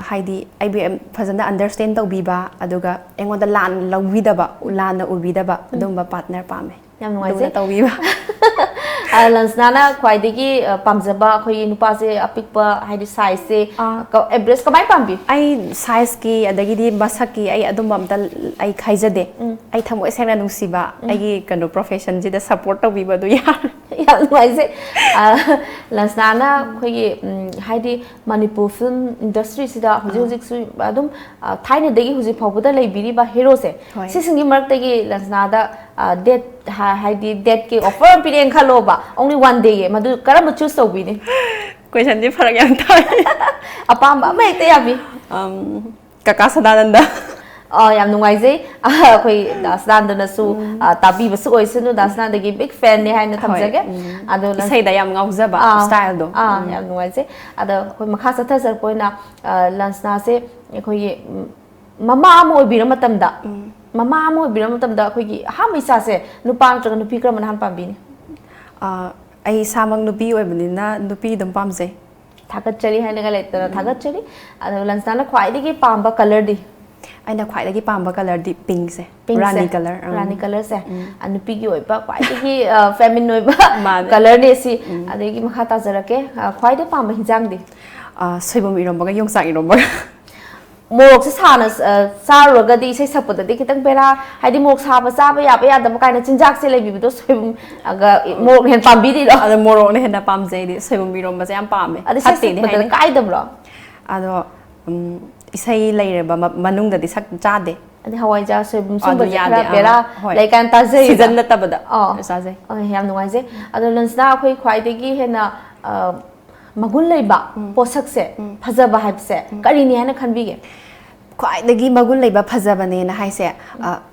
ꯍꯥꯏꯗꯤ ꯑꯩꯕꯨ ꯐꯖꯅ ꯑꯟꯗꯔꯁꯇꯦꯟ ꯇꯧꯕꯤꯕ ꯑꯗꯨꯒ ꯑꯩꯉꯣꯟꯗ ꯂꯥꯟꯅ ꯂꯧꯕꯤꯗꯕ ꯂꯥꯟꯅ ꯎꯕꯤꯗꯕ ꯑꯗꯨꯝꯕ ꯄꯥꯔꯠꯅꯔ ꯄꯥꯝꯃꯦ ꯌꯥꯝ ꯅꯨꯡꯉꯥꯏꯖꯩ ꯇꯧꯕꯤꯕ ꯂꯟꯁꯅꯥꯅ ꯈ꯭ꯋꯥꯏꯗꯒꯤ ꯄꯥꯝꯖꯕ ꯑꯩꯈꯣꯏꯒꯤ ꯅꯨꯄꯥꯁꯦ ꯑꯄꯤꯛꯄ ꯍꯥꯏꯗꯤ ꯁꯥꯏꯖꯁꯦ ꯑꯦꯚꯔꯦꯖ ꯀꯃꯥꯏꯅ ꯄꯥꯝꯕꯤ ꯑꯩ ꯁꯥꯏꯖꯀꯤ ꯑꯗꯒꯤꯗꯤ ꯃꯁꯛꯀꯤ ꯑꯩ ꯑꯗꯨꯝꯕ ꯑꯝꯇ ꯑꯩ ꯈꯥꯏꯖꯗꯦ ꯑꯩ ꯊꯃꯣꯏ ꯁꯦꯡꯅ ꯅꯨꯡꯁꯤꯕ ꯑꯩꯒꯤ ꯀꯩꯅꯣ ꯄ꯭ꯔꯣꯐꯦꯁꯟꯁꯤꯗ ꯁꯞꯄꯣꯔꯠ ꯇꯧꯕꯤꯕꯗꯨ ꯌꯥꯔꯦ ꯌꯥꯝ ꯅꯨꯡꯉꯥꯏꯖꯩ ꯂꯟꯁꯅꯥꯅ ꯑꯩꯈꯣꯏꯒꯤ ꯍꯥꯏꯗꯤ ꯃꯅꯤꯄꯨꯔ ꯐꯤꯜꯝ ꯏꯟꯗꯁꯇ꯭ꯔꯤꯁꯤꯗ ꯍꯧꯖꯤꯛ ꯍꯧꯖꯤꯛꯁꯨ ꯑꯗꯨꯝ ꯊꯥꯏꯅꯗꯒꯤ ꯍꯧꯖꯤꯛ ꯐꯥꯎꯕꯗ ꯂꯩꯕꯤꯔꯤꯕ ꯍꯦꯔꯣꯁꯦ ꯁꯤꯁꯤꯡꯒꯤ ꯃꯔꯛꯇꯒꯤ ꯂꯟꯁꯅꯥꯗ ꯗꯦꯠ ꯍꯥꯏꯗꯤ ꯗꯦꯠꯀꯤ ꯑꯣꯐꯔ ꯄꯤꯔꯦꯅ ꯈꯜꯂꯣꯕ ꯑꯣꯡꯂꯤ 1 ꯗꯦꯒꯤ ꯃꯗꯨ ꯀꯔꯝꯕ ꯆꯨꯁ ꯇꯧꯕꯤꯅꯤ ꯀꯣꯏꯁꯟꯁꯦ ꯐꯔꯛ ꯌꯥꯝ ꯇꯥꯏ ꯑꯄꯥꯝꯕ ꯑꯃ ꯍꯦꯛꯇ ꯌꯥꯕꯤ ꯀꯀꯥ ꯁꯗꯥꯅꯟꯗ ꯌꯥꯝ ꯅꯨꯡꯉꯥꯏꯖꯩ ꯑꯩꯈꯣꯏ ꯗꯥꯁꯅꯥꯟꯗꯅꯁꯨ ꯇꯥꯕꯤꯕꯁꯨ ꯑꯣꯏꯁꯅꯨ ꯗꯥꯁꯅꯥꯟꯗꯒꯤ ꯕꯤꯛ ꯐꯦꯟꯅꯤ ꯍꯥꯏꯅ ꯊꯝꯖꯒꯦ ꯑꯗꯣ ꯏꯁꯩꯗ ꯌꯥꯝ ꯉꯥꯎꯖꯕ ꯁ꯭ꯇꯥꯏꯜꯗꯣ ꯌꯥꯝ ꯅꯨꯡꯉꯥꯏꯖꯩ ꯑꯗꯣ ꯑꯩꯈꯣꯏ ꯃꯈꯥ ꯆꯠꯊꯖꯔꯛꯄ ꯑꯣꯏꯅ ꯂꯟꯁꯅꯥꯁꯦ ꯑꯩꯈꯣꯏꯒꯤ ꯃꯃꯥ ꯑꯃ ꯑꯣꯏꯕꯤꯔ ꯃꯇꯝꯗ ꯃꯃꯥ ꯑꯃ ꯑꯣꯏꯕꯤꯔ ꯃꯇꯝꯗ ꯑꯩꯈꯣꯏꯒꯤ ꯑꯍꯥꯟꯕ ꯏꯆꯥꯁꯦ ꯅꯨꯄꯥ ꯅꯠꯇ꯭ꯔꯒ ꯅꯨꯄꯤ ꯀꯔꯝꯕ ꯅꯍꯥꯟ ꯄꯥꯝꯕꯤꯅꯤ ꯑꯩ ꯏꯁꯥꯃꯛ ꯅꯨꯄꯤ ꯑꯣꯏꯕꯅꯤꯅ ꯅꯨꯄꯤ ꯑꯗꯨꯝ ꯄꯥꯝꯖꯩ ꯊꯥꯒꯠꯆꯔꯤ ꯍꯥꯏꯅꯒ ꯂꯩꯇꯅ ꯊꯥꯒꯠꯆꯔꯤ ꯑꯗꯣ ꯂꯟꯁꯅꯥꯅ ꯈ꯭ꯋꯥꯏꯗꯒꯤ ꯄꯥꯝꯕ ꯀꯂꯔꯗꯤ ꯑꯩꯅ ꯈ꯭ꯋꯥꯏꯗꯒꯤ ꯄꯥꯝꯕ ꯀꯂꯔꯗꯤ ꯄꯤꯡꯁꯦ ꯔꯥꯅꯤ ꯀꯂꯔ ꯔꯥꯅꯤ ꯀꯂꯔꯁꯦ ꯅꯨꯄꯤꯒꯤ ꯑꯣꯏꯕ ꯈ꯭ꯋꯥꯏꯗꯒꯤ ꯐꯦꯃꯤꯟ ꯑꯣꯏꯕ ꯀꯂꯔꯅꯦ ꯁꯤ ꯑꯗꯒꯤ ꯃꯈꯥ ꯇꯥꯖꯔꯛꯀꯦ ꯈ꯭ꯋꯥꯏꯗꯒꯤ ꯄꯥꯝꯕ ꯍꯤꯟꯖꯥꯡꯗꯤ ꯁꯣꯏꯕꯨꯝ ꯏꯔꯣꯝꯕꯒ ꯌꯣꯡꯆꯥꯛ ꯏꯔꯣꯝꯕꯒ ꯃꯣꯔꯣꯛꯁꯦ ꯁꯥꯅ ꯆꯥꯔꯨꯔꯒꯗꯤ ꯏꯁꯩ ꯁꯛꯄꯗꯗꯤ ꯈꯤꯇꯪ ꯕꯦꯔꯥ ꯍꯥꯏꯗꯤ ꯃꯣꯔꯣꯛ ꯁꯥꯕ ꯆꯥꯕ ꯌꯥꯕ ꯌꯥꯗꯕ ꯀꯥꯏꯅ ꯆꯤꯟꯖꯥꯛꯁꯦ ꯂꯩꯕꯤꯕꯗꯣ ꯁꯣꯏꯕꯨꯝꯒ ꯃꯣꯔꯣꯛ ꯍꯦꯟꯅ ꯄꯥꯝꯕꯤꯔꯤꯔꯣ ꯑꯗꯣ ꯃꯣꯔꯣꯛꯅ ꯍꯦꯟꯅ ꯄꯥꯝꯖꯩꯗꯤ ꯁꯣꯏꯕꯨꯝ ꯏꯔꯣꯝꯕꯁꯦ ꯌꯥꯝ ꯄꯥꯝꯃꯦ ꯑꯗ ꯏꯁꯩ ꯁꯛꯄꯗ ꯀꯥꯏꯗꯕ꯭ꯔꯣ ꯑꯗꯣ ꯏꯁꯩ ꯂꯩꯔꯕ ꯃꯅꯨꯡꯗꯗꯤ ꯆꯥꯗꯦ ꯑꯗꯩ ꯍꯋꯥꯏꯖꯥꯔ ꯁꯣꯏꯕꯨꯝ ꯁꯨꯝꯕꯁꯦ ꯈꯔ ꯕꯦꯔꯥ ꯂꯩꯀꯥꯟ ꯇꯥꯖꯩ ꯁꯤꯖꯟ ꯅꯠꯇꯕꯗ ꯆꯥꯖꯩ ꯌꯥꯝ ꯅꯨꯡꯉꯥꯏꯖꯩ ꯑꯗꯣ ꯂꯟꯁꯅꯥ ꯑꯩꯈꯣꯏ ꯈ꯭ꯋꯥꯏꯗꯒꯤ ꯍꯦꯟꯅ ꯃꯒꯨꯟ ꯂꯩꯕ ꯄꯣꯠꯁꯛꯁꯦ ꯐꯖꯕ ꯍꯥꯏꯕꯁꯦ ꯀꯔꯤꯅꯤ ꯍꯥꯏꯅ ꯈꯟꯕꯤꯒꯦ ꯈ꯭ꯋꯥꯏꯗꯒꯤ ꯃꯒꯨꯟ ꯂꯩꯕ ꯐꯖꯕꯅꯦꯅ ꯍꯥꯏꯁꯦ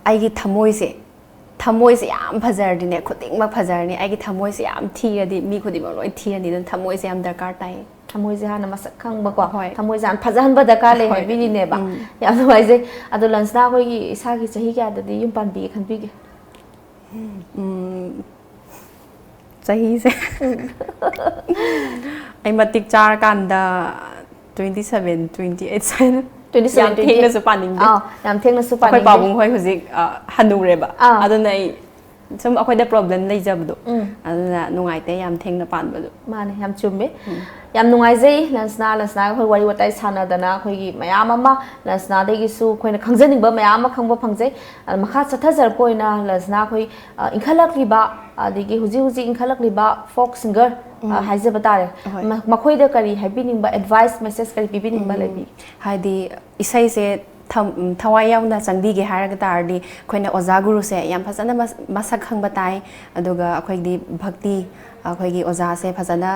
ꯑꯩꯒꯤ ꯊꯃꯣꯏꯁꯦ ꯌꯥꯝ ꯐꯖꯔꯗꯤꯅꯦ ꯈꯨꯗꯤꯡꯃꯛ ꯐꯖꯔꯅꯤ ꯑꯩꯒꯤ ꯊꯃꯣꯏꯁꯦ ꯌꯥꯝ ꯊꯤꯔꯗꯤ ꯃꯤ ꯈꯨꯗꯤꯡꯃꯛ ꯂꯣꯏ ꯊꯤꯔꯅꯤ ꯑꯗꯨꯅ ꯊꯃꯣꯏꯁꯦ ꯌꯥꯝ ꯗꯔꯀꯥꯔ ꯇꯥꯏ ꯊꯃꯣꯏꯁꯦ ꯍꯥꯟꯅ ꯃꯁꯛ ꯈꯪꯕꯀꯣ ꯊꯃꯣꯏꯁꯦ ꯍꯥꯟꯅ ꯐꯖꯍꯟꯕ ꯗꯔꯀꯥꯔ ꯂꯩ ꯍꯥꯏꯕꯤꯔꯤꯅꯦꯕ ꯌꯥꯝ ꯅꯨꯡꯉꯥꯏꯖꯩ ꯑꯗꯣ ꯂꯟꯁꯅꯥ ꯑꯩꯈꯣꯏꯒꯤ ꯏꯁꯥꯒꯤ ꯆꯍꯤ ꯀꯌꯥꯗꯗꯤ ꯌꯨꯝ ꯄꯥꯟꯕꯤꯒꯦ ꯈꯟꯕꯤꯒꯦ ꯆꯍꯤꯁꯦ ꯑꯩ ꯃꯇꯤꯛ ꯆꯥꯔꯀꯥꯟꯗ 27 28 ꯁꯥꯏꯅ ꯌꯥꯝ ꯊꯦꯡꯅꯁꯨ ꯄꯥꯅꯤꯡꯗꯦ ꯌꯥꯝ ꯊꯦꯡꯅꯁꯨ ꯄꯥꯅꯤꯡꯗꯦ ꯑꯩꯈꯣꯏ ꯄꯥꯕꯨꯡ ꯍꯣꯏ ꯍꯧꯖꯤꯛ ꯍꯟꯅꯨꯔꯦꯕ ꯑꯗꯨꯅ ꯑꯩ ꯁꯨꯝ ꯑꯩꯈꯣꯏꯗ ꯄ꯭ꯔꯣꯕ꯭ꯂꯦꯝ ꯂꯩꯖꯕꯗꯣ ꯑꯗꯨꯅ ꯅꯨꯡꯉꯥꯏꯇꯦ ꯌꯥम ꯊꯦꯡꯅ ꯄꯥꯟꯕꯗꯣ माने हम चुम्मे याम नुंगाइजै लंसना अखोय वारी वताई सानादना अखोयगी मयाम अमा लंसनादगिसु अखोयना खंजनिंबा मयाम अमा खंबा फंगजै मखा चथजरपोइना लंसना अखोय इंखलक्लिबा अदगी हुजि हुजि इंखलक्लिबा फोक सिंगर हाइजबा तारे मखोयदा करी हाइबिनिंबा एडवाइस मेसेज करी पिबिनिंबा लेबि हाइदि इसाइसे थवाई यावना चंगबीगे हारगा तारदी अखोयना ओजा गुरु से याम फजना मसक खंगबा ताई अदुगा अखोयदी भक्ति अखोयगी ओजा से फजना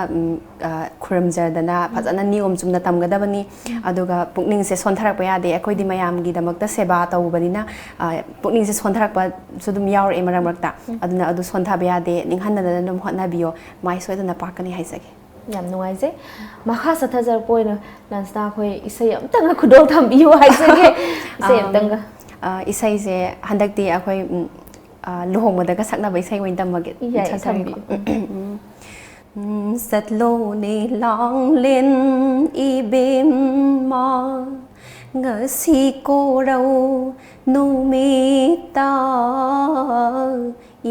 खुरमजदना फजना नियम चुमना तमगदबनी अदुगा पुकनिंग से सोनथरकपा यादे अखोयदी मयामगी दमकता सेवा तौबनिना पुकनिंग से सोनथरकपा सुदुम यावरे मरक मरकता अदुना अदु सोनथाबा यादे निंहनदना दम होटनाबियो माइ सोयदना पाकनी हाइसगे याम नुंगाइजे मखा सथजर पोइना लंसना अखोय इसै अमतंग खुदो थंबियो हाइसगे इसै अमतंग इसै से हंदकती अखोय लुहोंगमदगा सकनाबा इसै ओइन तमगे सतलोने लांगलेन इबेम मा ngasi korau numita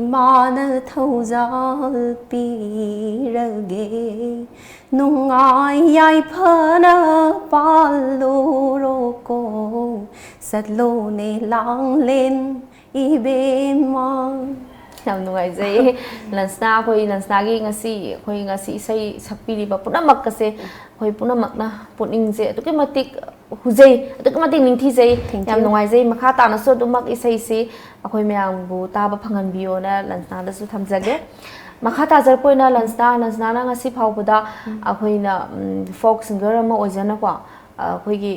imana thaujal pirage nungai yai phana paluroko satlone langlen ibema याम नुंगाइजै लंसना अखोय लंसनागी ngasi isai sakpiriba punamak kase अखोय पुनमकना पुनिंगजे अदुके मतिक हुजै अदुके मतिक निंथीजै याम नुंगाइजै मखा तानसो अदुमक इसै से अखोय मयांबु ताबा फंगनबियोना लंसनादसु थमजगे मखा ताजरपोइना लंसना ngasi फावबदा अखोयना फोक सिंगर अमा ओइजनाको अखोयगी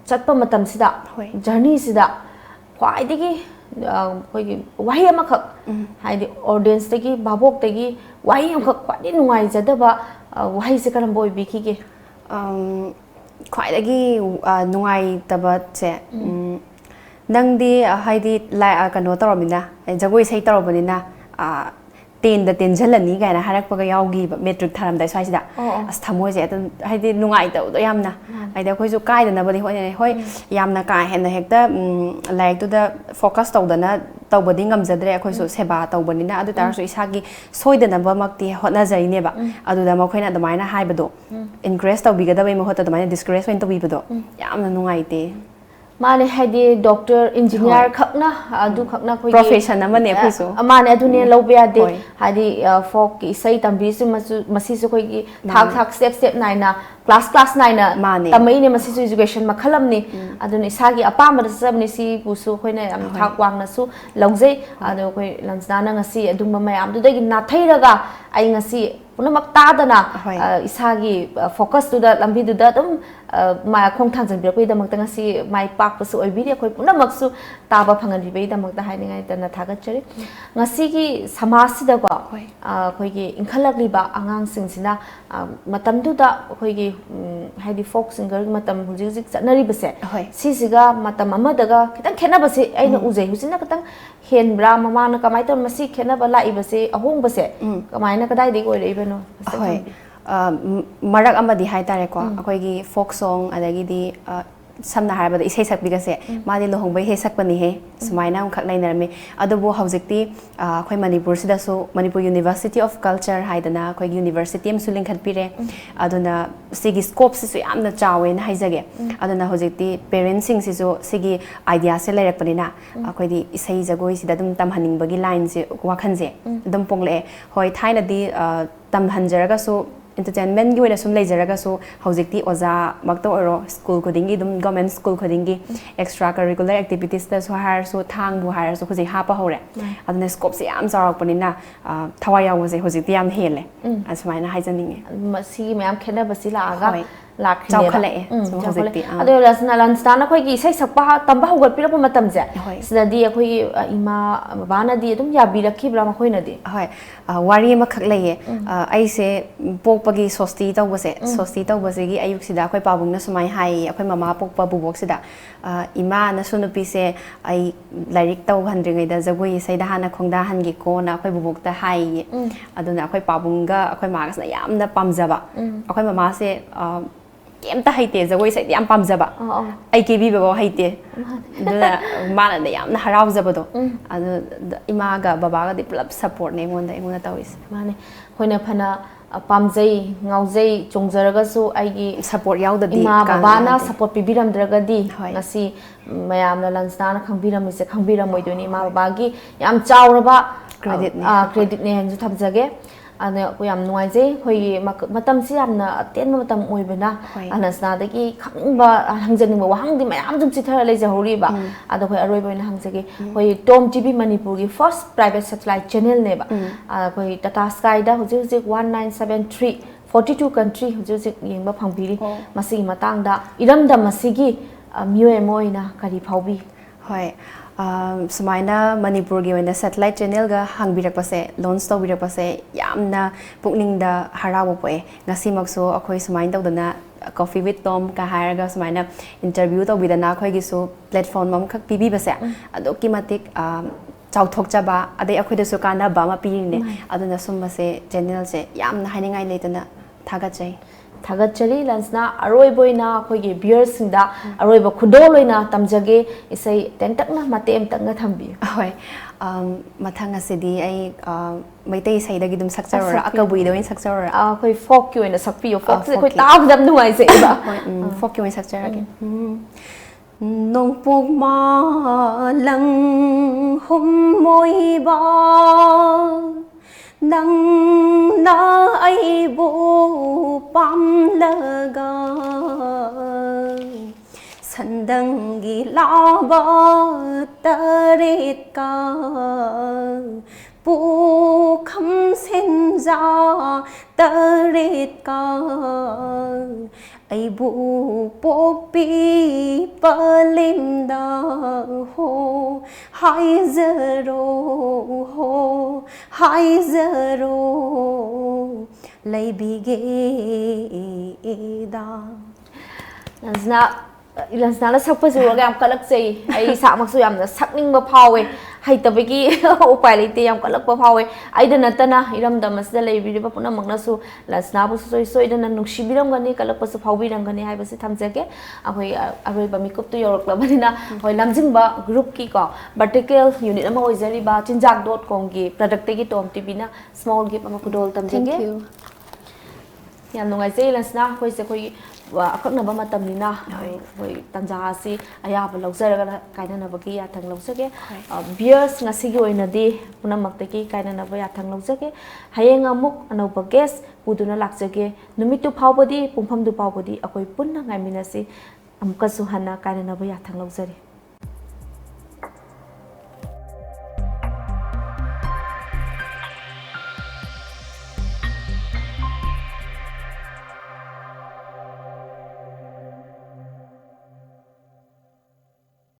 ꯆꯠꯄ ꯃꯇꯝꯁꯤꯗ ꯍꯣꯏ ꯖꯔꯅꯤꯁꯤꯗ ꯈ꯭ꯋꯥꯏꯗꯒꯤ ꯑꯩꯈꯣꯏꯒꯤ ꯋꯥꯍꯩ ꯑꯃꯈꯛ ꯍꯥꯏꯗꯤ ꯑꯣꯗꯤꯌꯟꯁꯇꯒꯤ ꯚꯥꯕꯣꯛꯇꯒꯤ ꯋꯥꯍꯩ ꯑꯃꯈꯛ ꯈ꯭ꯋꯥꯏꯗꯒꯤ ꯅꯨꯡꯉꯥꯏꯖꯗꯕ ꯋꯥꯍꯩꯁꯦ ꯀꯔꯝꯕ ꯑꯣꯏꯕꯤꯈꯤꯒꯦ? ꯈ꯭ꯋꯥꯏꯗꯒꯤ ꯅꯨꯡꯉꯥꯏꯇꯕꯁꯦ ꯅꯪꯗꯤ ꯍꯥꯏꯗꯤ ꯀꯩꯅꯣ ꯇꯧꯔꯕꯅꯤꯅ ꯖꯒꯣꯏ ꯏꯁꯩ ꯇꯧꯔꯕꯅꯤꯅ ꯇꯦꯟꯗ ꯇꯦꯟꯁꯤꯜꯂꯅꯤ ꯀꯥꯏꯅ ꯍꯥꯏꯔꯛꯄꯒ ꯌꯥꯎꯈꯤꯕ ꯃꯦꯇ꯭ꯔꯤꯛ ꯊꯥꯔꯝꯗꯥꯏ ꯁ꯭ꯋꯥꯏꯁꯤꯗ ꯑꯁ ꯊꯃꯣꯏꯁꯦ ꯑꯗꯨꯝ ꯍꯥꯏꯗꯤ ꯅꯨꯡꯉꯥꯏꯇꯕꯗꯣ ꯌꯥꯝꯅ ꯍꯥꯏꯗꯤ ꯑꯩꯈꯣꯏꯁꯨ ꯀꯥꯏꯗꯅꯕꯗꯤ ꯍꯣꯠꯅꯔꯦ ꯍꯣꯏ ꯌꯥꯝꯅ ꯀꯥ ꯍꯦꯟꯅ ꯍꯦꯛꯇ ꯂꯥꯏꯔꯤꯛꯇꯨꯗ ꯐꯣꯀꯁ ꯇꯧꯗꯅ ꯇꯧꯕꯗꯤ ꯉꯝꯖꯗ꯭ꯔꯦ ꯑꯩꯈꯣꯏꯁꯨ ꯁꯦꯕꯥ ꯇꯧꯕꯅꯤꯅ ꯑꯗꯨ ꯇꯥꯔꯁꯨ ꯏꯁꯥꯒꯤ ꯁꯣꯏꯗꯅꯕꯃꯛꯇꯤ ꯍꯣꯠꯅꯖꯔꯤꯅꯦꯕ ꯑꯗꯨꯗ ꯃꯈꯣꯏꯅ ꯑꯗꯨꯃꯥꯏꯅ ꯍꯥꯏꯕꯗꯣ ꯏꯟꯀꯔꯦꯖ ꯇꯧꯕꯤꯒꯗꯕꯩ ꯃꯍꯨꯠꯇ ꯑꯗꯨꯃꯥꯏꯅ ꯗꯤꯁꯀꯔꯦꯖ ꯑꯣꯏꯅ ꯇꯧꯕꯤꯕꯗꯣ ꯌꯥꯝꯅ ꯅꯨꯡꯉꯥꯏꯇꯦ ꯃꯥꯅꯦ ꯍꯥꯏꯗꯤ ꯗꯣꯛꯇꯔ ꯏꯟꯖꯤꯅꯤꯌꯥꯔ ꯈꯛꯅ ꯑꯗꯨ ꯈꯛꯅ ꯑꯩꯈꯣꯏꯒꯤ ꯄ꯭ꯔꯣꯐꯦꯁꯟ ꯑꯃꯅꯦ ꯑꯩꯈꯣꯏꯁꯨ ꯃꯥꯅꯦ ꯑꯗꯨꯅꯦ ꯂꯧꯕ ꯌꯥꯗꯦ ꯍꯥꯏꯗꯤ ꯐꯣꯛꯀꯤ ꯏꯁꯩ ꯇꯝꯕꯤꯁꯨ ꯃꯁꯤꯁꯨ ꯑꯩꯈꯣꯏꯒꯤ ꯊꯥꯛ ꯁ꯭ꯇꯦꯞ ꯅꯥꯏꯅ ꯀ꯭ꯂꯥꯁ ꯅꯥꯏꯅ ꯇꯝꯃꯛꯏꯅꯦ ꯃꯁꯤꯁꯨ ꯏꯖꯨꯀꯦꯁꯟ ꯃꯈꯜ ꯑꯃꯅꯤ ꯑꯗꯨꯅ ꯏꯁꯥꯒꯤ ꯑꯄꯥꯝꯕꯗ ꯆꯠꯆꯕꯅꯤ ꯁꯤꯕꯨꯁꯨ ꯑꯩꯈꯣꯏꯅ ꯌꯥꯝ ꯊꯥꯛ ꯋꯥꯡꯅꯁꯨ ꯂꯧꯖꯩ ꯑꯗꯣ ꯑꯩꯈꯣꯏ ꯂꯟꯁꯅꯥꯅ ꯉꯁꯤ ꯑꯗꯨꯝꯕ ꯃꯌꯥꯝꯗꯨꯗꯒꯤ ꯅꯥꯊꯩꯔꯒ ꯑꯩ ꯉꯁꯤ ꯄꯨꯝꯅꯃꯛ ꯇꯥꯗꯅ ꯏꯁꯥꯒꯤ ꯐꯣꯀꯁꯇꯨꯗ ꯂꯝꯕꯤꯗꯨꯗ ꯑꯗꯨꯝ ꯈꯣꯡ ꯊꯥꯡꯖꯟꯕꯤꯔꯛꯄꯒꯤꯗꯃꯛꯇ ꯉꯁꯤ ꯃꯥꯏ ꯄꯥꯛꯄꯁꯨ ꯑꯣꯏꯕꯤꯔꯤ ꯑꯩꯈꯣꯏ ꯄꯨꯝꯅꯃꯛꯁꯨ ꯇꯥꯕ ꯐꯪꯍꯟꯕꯤꯕꯒꯤꯗꯃꯛꯇ ꯍꯥꯏꯅꯤꯡꯉꯥꯏꯇꯅ ꯊꯥꯒꯠꯆꯔꯤ ꯉꯁꯤꯒꯤ ꯁꯃꯥꯖꯁꯤꯗꯀꯣ ꯑꯩꯈꯣꯏꯒꯤ ꯏꯟꯈꯠꯂꯛꯂꯤꯕ ꯑꯉꯥꯡꯁꯤꯡꯁꯤꯅ ꯃꯇꯝꯗꯨꯗ ꯑꯩꯈꯣꯏꯒꯤ ꯍꯥꯏꯗꯤ ꯐꯣꯛ ꯁꯤꯡꯒꯔꯒꯤ ꯃꯇꯝ ꯍꯧꯖꯤꯛ ꯍꯧꯖꯤꯛ ꯆꯠꯅꯔꯤꯕꯁꯦ ꯁꯤꯁꯤꯒ ꯃꯇꯝ ꯑꯃꯗꯒ ꯈꯤꯇꯪ ꯈꯦꯠꯅꯕꯁꯦ ꯑꯩꯅ ꯎꯖꯩ ꯍꯧꯖꯤꯛꯅ ꯈꯤꯇꯪ ꯍꯦꯟꯕ꯭ꯔꯥ ꯃꯃꯥꯡꯅ ꯀꯃꯥꯏꯅ ꯇꯧꯔ ꯃꯁꯤ ꯈꯦꯠꯅꯕ ꯂꯥꯛꯏꯕꯁꯦ ꯑꯍꯣꯡꯕꯁꯦ ꯀꯃꯥꯏꯅ ꯀꯗꯥꯏꯗꯒꯤ ꯑꯣꯏꯔꯛꯏꯕꯅꯣ? ꯍꯣꯏ ꯃꯔꯛ ꯑꯃꯗꯤ ꯍꯥꯏꯇꯥꯔꯦꯀꯣ ꯑꯩꯈꯣꯏꯒꯤ ꯐꯣꯛ ꯁꯣꯡ ꯑꯗꯒꯤꯗꯤ ꯁꯝꯅ ꯍꯥꯏꯔꯕꯗ ꯏꯁꯩ ꯁꯛꯄꯤꯒꯁꯦ ꯃꯥꯗꯤ ꯂꯨꯍꯣꯡꯕ ꯏꯁꯩ ꯁꯛꯄꯅꯤꯍꯦ ꯁꯨꯃꯥꯏꯅ ꯑꯃꯈꯛ ꯂꯩꯅꯔꯝꯃꯤ ꯑꯗꯨꯕꯨ ꯍꯧꯖꯤꯛꯇꯤ ꯑꯩꯈꯣꯏ ꯃꯅꯤꯄꯨꯔꯁꯤꯗꯁꯨ ꯃꯅꯤꯄꯨꯔ ꯌꯨꯅꯤꯚꯔꯁꯤꯇꯤ ꯑꯣꯐ ꯀꯜꯆꯔ ꯍꯥꯏꯗꯅ ꯑꯩꯈꯣꯏꯒꯤ ꯌꯨꯅꯤꯚꯔꯁꯤꯇꯤ ꯑꯃꯁꯨ ꯂꯤꯡꯈꯠꯄꯤꯔꯦ ꯑꯗꯨꯅ ꯁꯤꯒꯤ ꯁ꯭ꯀꯣꯞꯁꯤꯁꯨ ꯌꯥꯝꯅ ꯆꯥꯎꯋꯦꯅ ꯍꯥꯏꯖꯒꯦ ꯑꯗꯨꯅ ꯍꯧꯖꯤꯛꯇꯤ ꯄꯦꯔꯦꯟꯁꯁꯤꯡꯁꯤꯁꯨ ꯁꯤꯒꯤ ꯑꯥꯏꯗꯤꯌꯥꯁꯦ ꯂꯩꯔꯛꯄꯅꯤꯅ ꯑꯩꯈꯣꯏꯗꯤ ꯏꯁꯩ ꯖꯒꯣꯏꯁꯤꯗ ꯑꯗꯨꯝ ꯇꯝꯍꯟꯅꯤꯡꯕꯒꯤ ꯂꯥꯏꯟꯁꯦ ꯋꯥꯈꯟꯁꯦ ꯑꯗꯨꯝ ꯄꯣꯛꯂꯛꯑꯦ ꯍꯣꯏ ꯊꯥꯏꯅꯗꯤ ꯇꯝꯍꯟꯖꯔꯒꯁꯨ entertainment ꯒꯤ ꯑꯣꯏꯅ ꯁꯨꯝ ꯂꯩꯖꯔꯒꯁꯨ ꯍꯧꯖꯤꯛꯇꯤ ꯑꯣꯖꯥꯃꯛꯇ ꯑꯣꯏꯔꯣ ꯁ꯭ꯀꯨꯜ ꯈꯨꯗꯤꯡꯒꯤ ꯑꯗꯨꯝ ꯒꯚꯔꯟꯃꯦꯟꯠ ꯁ꯭ꯀꯨꯜ ꯈꯨꯗꯤꯡꯒꯤ ꯑꯦꯛꯁꯇ꯭ꯔꯥ ꯀꯔꯤꯀꯨꯂꯔ ꯑꯦꯛꯇꯤꯚꯤꯇꯤꯁꯇꯁꯨ ꯍꯥꯏꯔꯁꯨ ꯊꯥꯡꯕꯨ ꯍꯥꯏꯔꯁꯨ ꯍꯧꯖꯤꯛ ꯍꯥꯞꯄ ꯍꯧꯔꯦ ꯑꯗꯨꯅ ꯁ꯭ꯀꯣꯞꯁꯦ ꯌꯥꯝ ꯆꯥꯎꯔꯛꯄꯅꯤꯅ ꯊꯋꯥꯏ ꯌꯥꯎꯕꯁꯦ ꯍꯧꯖꯤꯛꯇꯤ ꯌꯥꯝ ꯍꯦꯜꯂꯦ ꯑꯁꯨꯃꯥꯏꯅ ꯍꯥꯏꯖꯅꯤꯡꯉꯦ ꯃꯁꯤꯒꯤ ꯃꯌꯥꯝ ꯈꯦꯠꯅꯕꯁꯤ ꯂꯥꯛꯑꯒ ꯆꯥꯎꯈꯠꯂꯛꯑꯦ ꯁꯨꯝ ꯍꯧꯖꯤꯛꯇꯤ ꯑꯗꯣ ꯂꯟꯁꯅꯥꯅ ꯑꯩꯈꯣꯏꯒꯤ ꯏꯁꯩ ꯁꯛꯄ ꯇꯝꯕ ꯍꯧꯒꯠꯄꯤꯔꯛꯄ ꯃꯇꯝꯁꯦ ꯁꯤꯗꯗꯤ ꯑꯩꯈꯣꯏꯒꯤ ꯏꯃꯥ ꯕꯕꯥꯅꯗꯤ ꯑꯗꯨꯝ ꯌꯥꯕꯤꯔꯛꯈꯤꯕ꯭ꯔꯥ ꯃꯈꯣꯏꯅꯗꯤ? ꯍꯣꯏ ꯋꯥꯔꯤ ꯑꯃꯈꯛ ꯂꯩꯌꯦ ꯑꯩꯁꯦ ꯄꯣꯛꯄꯒꯤ ꯁꯣꯁꯇꯤ ꯇꯧꯕꯁꯦ ꯁꯣꯁꯇꯤ ꯇꯧꯕꯁꯤꯒꯤ ꯑꯌꯨꯛꯁꯤꯗ ꯑꯩꯈꯣꯏ ꯄꯥꯕꯨꯡꯅ ꯁꯨꯃꯥꯏꯅ ꯍꯥꯏꯌꯦ ꯑꯩꯈꯣꯏ ꯃꯃꯥ ꯄꯣꯛꯄ ꯕꯨꯕꯣꯛꯁꯤda ꯏꯃꯥ ꯅꯁꯨ ꯅꯨꯄꯤꯁꯦ ꯑꯩ ꯂꯥꯏꯔꯤꯛ ꯇꯧꯍꯟꯗ꯭ꯔꯤꯉꯩꯗ ꯖꯒꯣꯏ ꯏꯁꯩꯗ ꯍꯥꯟꯅ ꯈꯣꯡꯗꯥꯍꯟꯒꯦꯀꯣꯅ ꯑꯩꯈꯣꯏ ꯕꯨꯕꯣꯛꯇ ꯍꯥꯏꯌꯦ ꯑꯗꯨꯅ ꯑꯩꯈꯣꯏ ꯄꯥꯕꯨꯡꯒ ꯑꯩꯈꯣꯏ ꯃꯥꯒꯁꯤꯅ ꯌꯥꯝꯅ ꯄꯥꯝꯖꯕ ꯑꯩꯈꯣꯏ ꯃꯃꯥꯁꯦ ꯀꯩꯝꯇ ꯍꯩꯇꯦ ꯖꯒꯣꯏ ꯏꯁꯩꯗꯤ ꯌꯥꯝ ꯄꯥꯝꯖꯕ ꯑꯩ ꯀꯦꯕꯤꯕꯐꯥꯎ ꯍꯩꯇꯦ ꯑꯗꯨꯅ ꯃꯥꯅꯗ ꯌꯥꯝꯅ ꯍꯔꯥꯎꯖꯕꯗꯣ ꯑꯗꯨ ꯏꯃꯥꯒ ꯕꯕꯥꯒꯗꯤ ꯄꯨꯂꯞ ꯁꯞꯄꯣꯔꯠꯅꯦ ꯑꯩꯉꯣꯟꯗ ꯇꯧꯔꯤꯁꯦ ꯃꯥꯅꯦ ꯑꯩꯈꯣꯏꯅ ꯐꯅ ꯄꯥꯝꯖꯩ ꯉꯥꯎꯖꯩ ꯆꯣꯡꯖꯔꯒꯁꯨ ꯑꯩꯒꯤ ꯁꯞꯄꯣꯔꯠ ꯌꯥꯎꯗꯗꯤ ꯏꯃꯥ ꯕꯕꯥꯅ ꯁꯞꯄꯣꯔꯠ ꯄꯤꯕꯤꯔꯝꯗ꯭ꯔꯒꯗꯤ ꯍꯣꯏ ꯉꯁꯤ ꯃꯌꯥꯝꯅ ꯂꯟꯁꯅꯥꯅ ꯈꯪꯕꯤꯔꯝꯃꯤꯁꯦ ꯈꯪꯕꯤꯔꯝꯃꯣꯏꯗꯣꯏꯅꯤ ꯏꯃꯥ ꯕꯕꯥꯒꯤ ꯌꯥꯝ ꯆꯥꯎꯔꯕ ꯀ꯭ꯔꯦꯗꯤꯠꯅꯦ ꯍꯥꯏꯅꯁꯨ ꯊꯝꯖꯒꯦ ꯑꯗꯨꯅ ꯑꯩꯈꯣꯏ ꯌꯥꯝ ꯅꯨꯡꯉꯥꯏꯖꯩ ꯑꯩꯈꯣꯏꯒꯤ ꯃꯇꯝꯁꯤ ꯌꯥꯝꯅ ꯑꯇꯦꯟꯕ ꯃꯇꯝ ꯑꯣꯏꯕꯅ ꯂꯟꯁꯅꯥꯗꯒꯤ ꯈꯪꯅꯤꯡꯕ ꯍꯪꯖꯅꯤꯡꯕ ꯋꯥꯍꯪꯗꯤ ꯃꯌꯥꯝ ꯑꯗꯨꯝ ꯆꯤꯊꯔ ꯂꯩꯖꯍꯧꯔꯤꯕ ꯑꯗꯣ ꯑꯩꯈꯣꯏ ꯑꯔꯣꯏꯕ ꯑꯣꯏꯅ ꯍꯪꯖꯒꯦ ꯑꯩꯈꯣꯏ ꯇꯣꯝ ꯇꯤꯚꯤ ꯃꯅꯤꯄꯨꯔꯒꯤ ꯐꯥꯔꯁ ꯄ꯭ꯔꯥꯏꯚꯦꯠ ꯁꯦꯇꯦꯂꯥꯏꯠ ꯆꯦꯅꯦꯜꯅꯦꯕ ꯑꯩꯈꯣꯏ ꯇꯥꯇꯥ ꯁ꯭ꯀꯥꯏꯗ ꯍꯧꯖꯤꯛ ꯍꯧꯖꯤꯛ 1973 42 ꯀꯟꯇ꯭ꯔꯤ ꯍꯧꯖꯤꯛ ꯍꯧꯖꯤꯛ ꯌꯦꯡꯕ ꯐꯪꯕꯤꯔꯤ ꯃꯁꯤꯒꯤ ꯃꯇꯥꯡꯗ ꯏꯔꯝꯗꯝ ꯑꯁꯤꯒꯤ ꯃꯤꯑꯣꯏ ꯑꯃ ꯑꯣꯏꯅ ꯀꯔꯤ ꯐꯥꯎꯕꯤ? ꯍꯣꯏ ꯁꯨꯃꯥꯏꯅ ꯃꯅꯤꯄꯨꯔꯒꯤ ꯑꯣꯏꯅ ꯁꯦꯇꯦꯂꯥꯏꯠ ꯆꯦꯅꯦꯜꯒ ꯍꯥꯡꯕꯤꯔꯛꯄꯁꯦ ꯂꯣꯟꯆ ꯇꯧꯕꯤꯔꯛꯄꯁꯦ ꯌꯥꯝꯅ ꯄꯨꯛꯅꯤꯡꯗ ꯍꯔꯥꯎꯕ ꯄꯣꯛꯑꯦ ꯉꯁꯤꯃꯛꯁꯨ ꯑꯩꯈꯣꯏ ꯁꯨꯃꯥꯏꯅ ꯇꯧꯗꯅ ꯀꯣꯐꯤ ꯋꯤꯠ ꯇꯣꯝꯒ ꯍꯥꯏꯔꯒ ꯁꯨꯃꯥꯏꯅ ꯏꯟꯇꯔꯚ꯭ꯌꯨ ꯇꯧꯕꯤꯗꯅ ꯑꯩꯈꯣꯏꯒꯤꯁꯨ ꯄ꯭ꯂꯦꯠꯐꯣꯝ ꯑꯃꯈꯛ ꯄꯤꯕꯤꯕꯁꯦ ꯑꯗꯨꯛꯀꯤ ꯃꯇꯤꯛ ꯆꯥꯎꯊꯣꯛꯆꯕ ꯑꯗꯩ ꯑꯩꯈꯣꯏꯗꯁꯨ ꯀꯥꯟꯅꯕ ꯑꯃ ꯄꯤꯔꯤꯅꯦ ꯑꯗꯨꯅ ꯁꯨꯝꯕꯁꯦ ꯆꯦꯅꯦꯜꯁꯦ ꯌꯥꯝꯅ ꯍꯥꯏꯅꯤꯡꯉꯥꯏ ꯂꯩꯇꯅ ꯊꯥꯒꯠꯆꯩ ꯊꯥꯒꯠꯆꯔꯤ ꯂꯟꯁꯅꯥ ꯑꯔꯣꯏꯕ ꯑꯣꯏꯅ ꯑꯩꯈꯣꯏꯒꯤ ꯚ꯭ꯌꯨꯌꯔꯁꯤꯡꯗ ꯑꯔꯣꯏꯕ ꯈꯨꯗꯣꯜ ꯑꯣꯏꯅ ꯇꯝꯖꯒꯦ ꯏꯁꯩ ꯇꯦꯟꯇꯛꯅ ꯃꯇꯦꯛ ꯑꯃꯇꯪꯒ ꯊꯝꯕꯤꯌꯨ. ꯍꯣꯏ ꯃꯊꯪ ꯑꯁꯤꯗꯤ ꯑꯩ ꯃꯩꯇꯩ ꯏꯁꯩꯗꯒꯤ ꯑꯗꯨꯝ ꯁꯛꯆꯔꯣꯔꯥ ꯑꯀꯕꯨꯏꯗ ꯑꯣꯏꯅ ꯁꯛꯆꯔꯣꯔꯥ? ꯑꯩꯈꯣꯏ ꯐꯣꯛꯀꯤ ꯑꯣꯏꯅ ꯁꯛꯄꯤꯌꯨ. ꯐꯣꯛꯁꯦ ꯑꯩꯈꯣꯏ ꯇꯥꯕꯗ ꯌꯥꯝ ꯅꯨꯡꯉꯥꯏꯖꯩꯕ. ꯍꯣꯏ ꯐꯣꯛꯀꯤ ꯑꯣꯏꯅ ꯁꯛꯆꯔꯒꯦ. ꯅꯣꯡꯄꯣꯛ ꯃꯥꯂꯪ ꯍꯨꯝꯃꯣꯏꯕ ꯅꯪꯅ ꯑꯩꯕꯨ ꯄꯥꯝꯂꯒ ꯁꯟꯗꯪꯒꯤ ꯂꯥꯕ ꯇꯔꯦꯠꯀ ꯄꯨꯈꯝ ꯁꯦꯟꯖꯥ ꯇꯔꯦꯠꯀ aibu popi palimda ho haizaro laibige da Lansana la sakpasu ga yam kalak sei ai sa maksu yam na sakning ba phawe hai tabiki upai lite yam kalak ba phawe ai da natana iram da masda lei bi ba puna magna su lansna bu soi soi da nungshi biram gani kalak pa su phawbi rang gani hai ba se thamjage ahoi ba mikup tu yorok la bani na hoi lamjing ba group ki ko vertical unit ama oizari ba chinjak.com ki product gi tom tv na small gi ama kudol tamjage thank you yam nungai sei lansna hoi se khoi akaknaba matamnina hoi tanja asi ayaba lawjaraga kainanabagi yathang lawjage beers ngasigi oinadi punamakta ki kainanaba yathang lawjage hayeng amuk anauba guest puduna lakjage numitu phawbadi pumpham du phawbadi akoi punna ngaiminasi amka suhana kainanaba yathang lawjare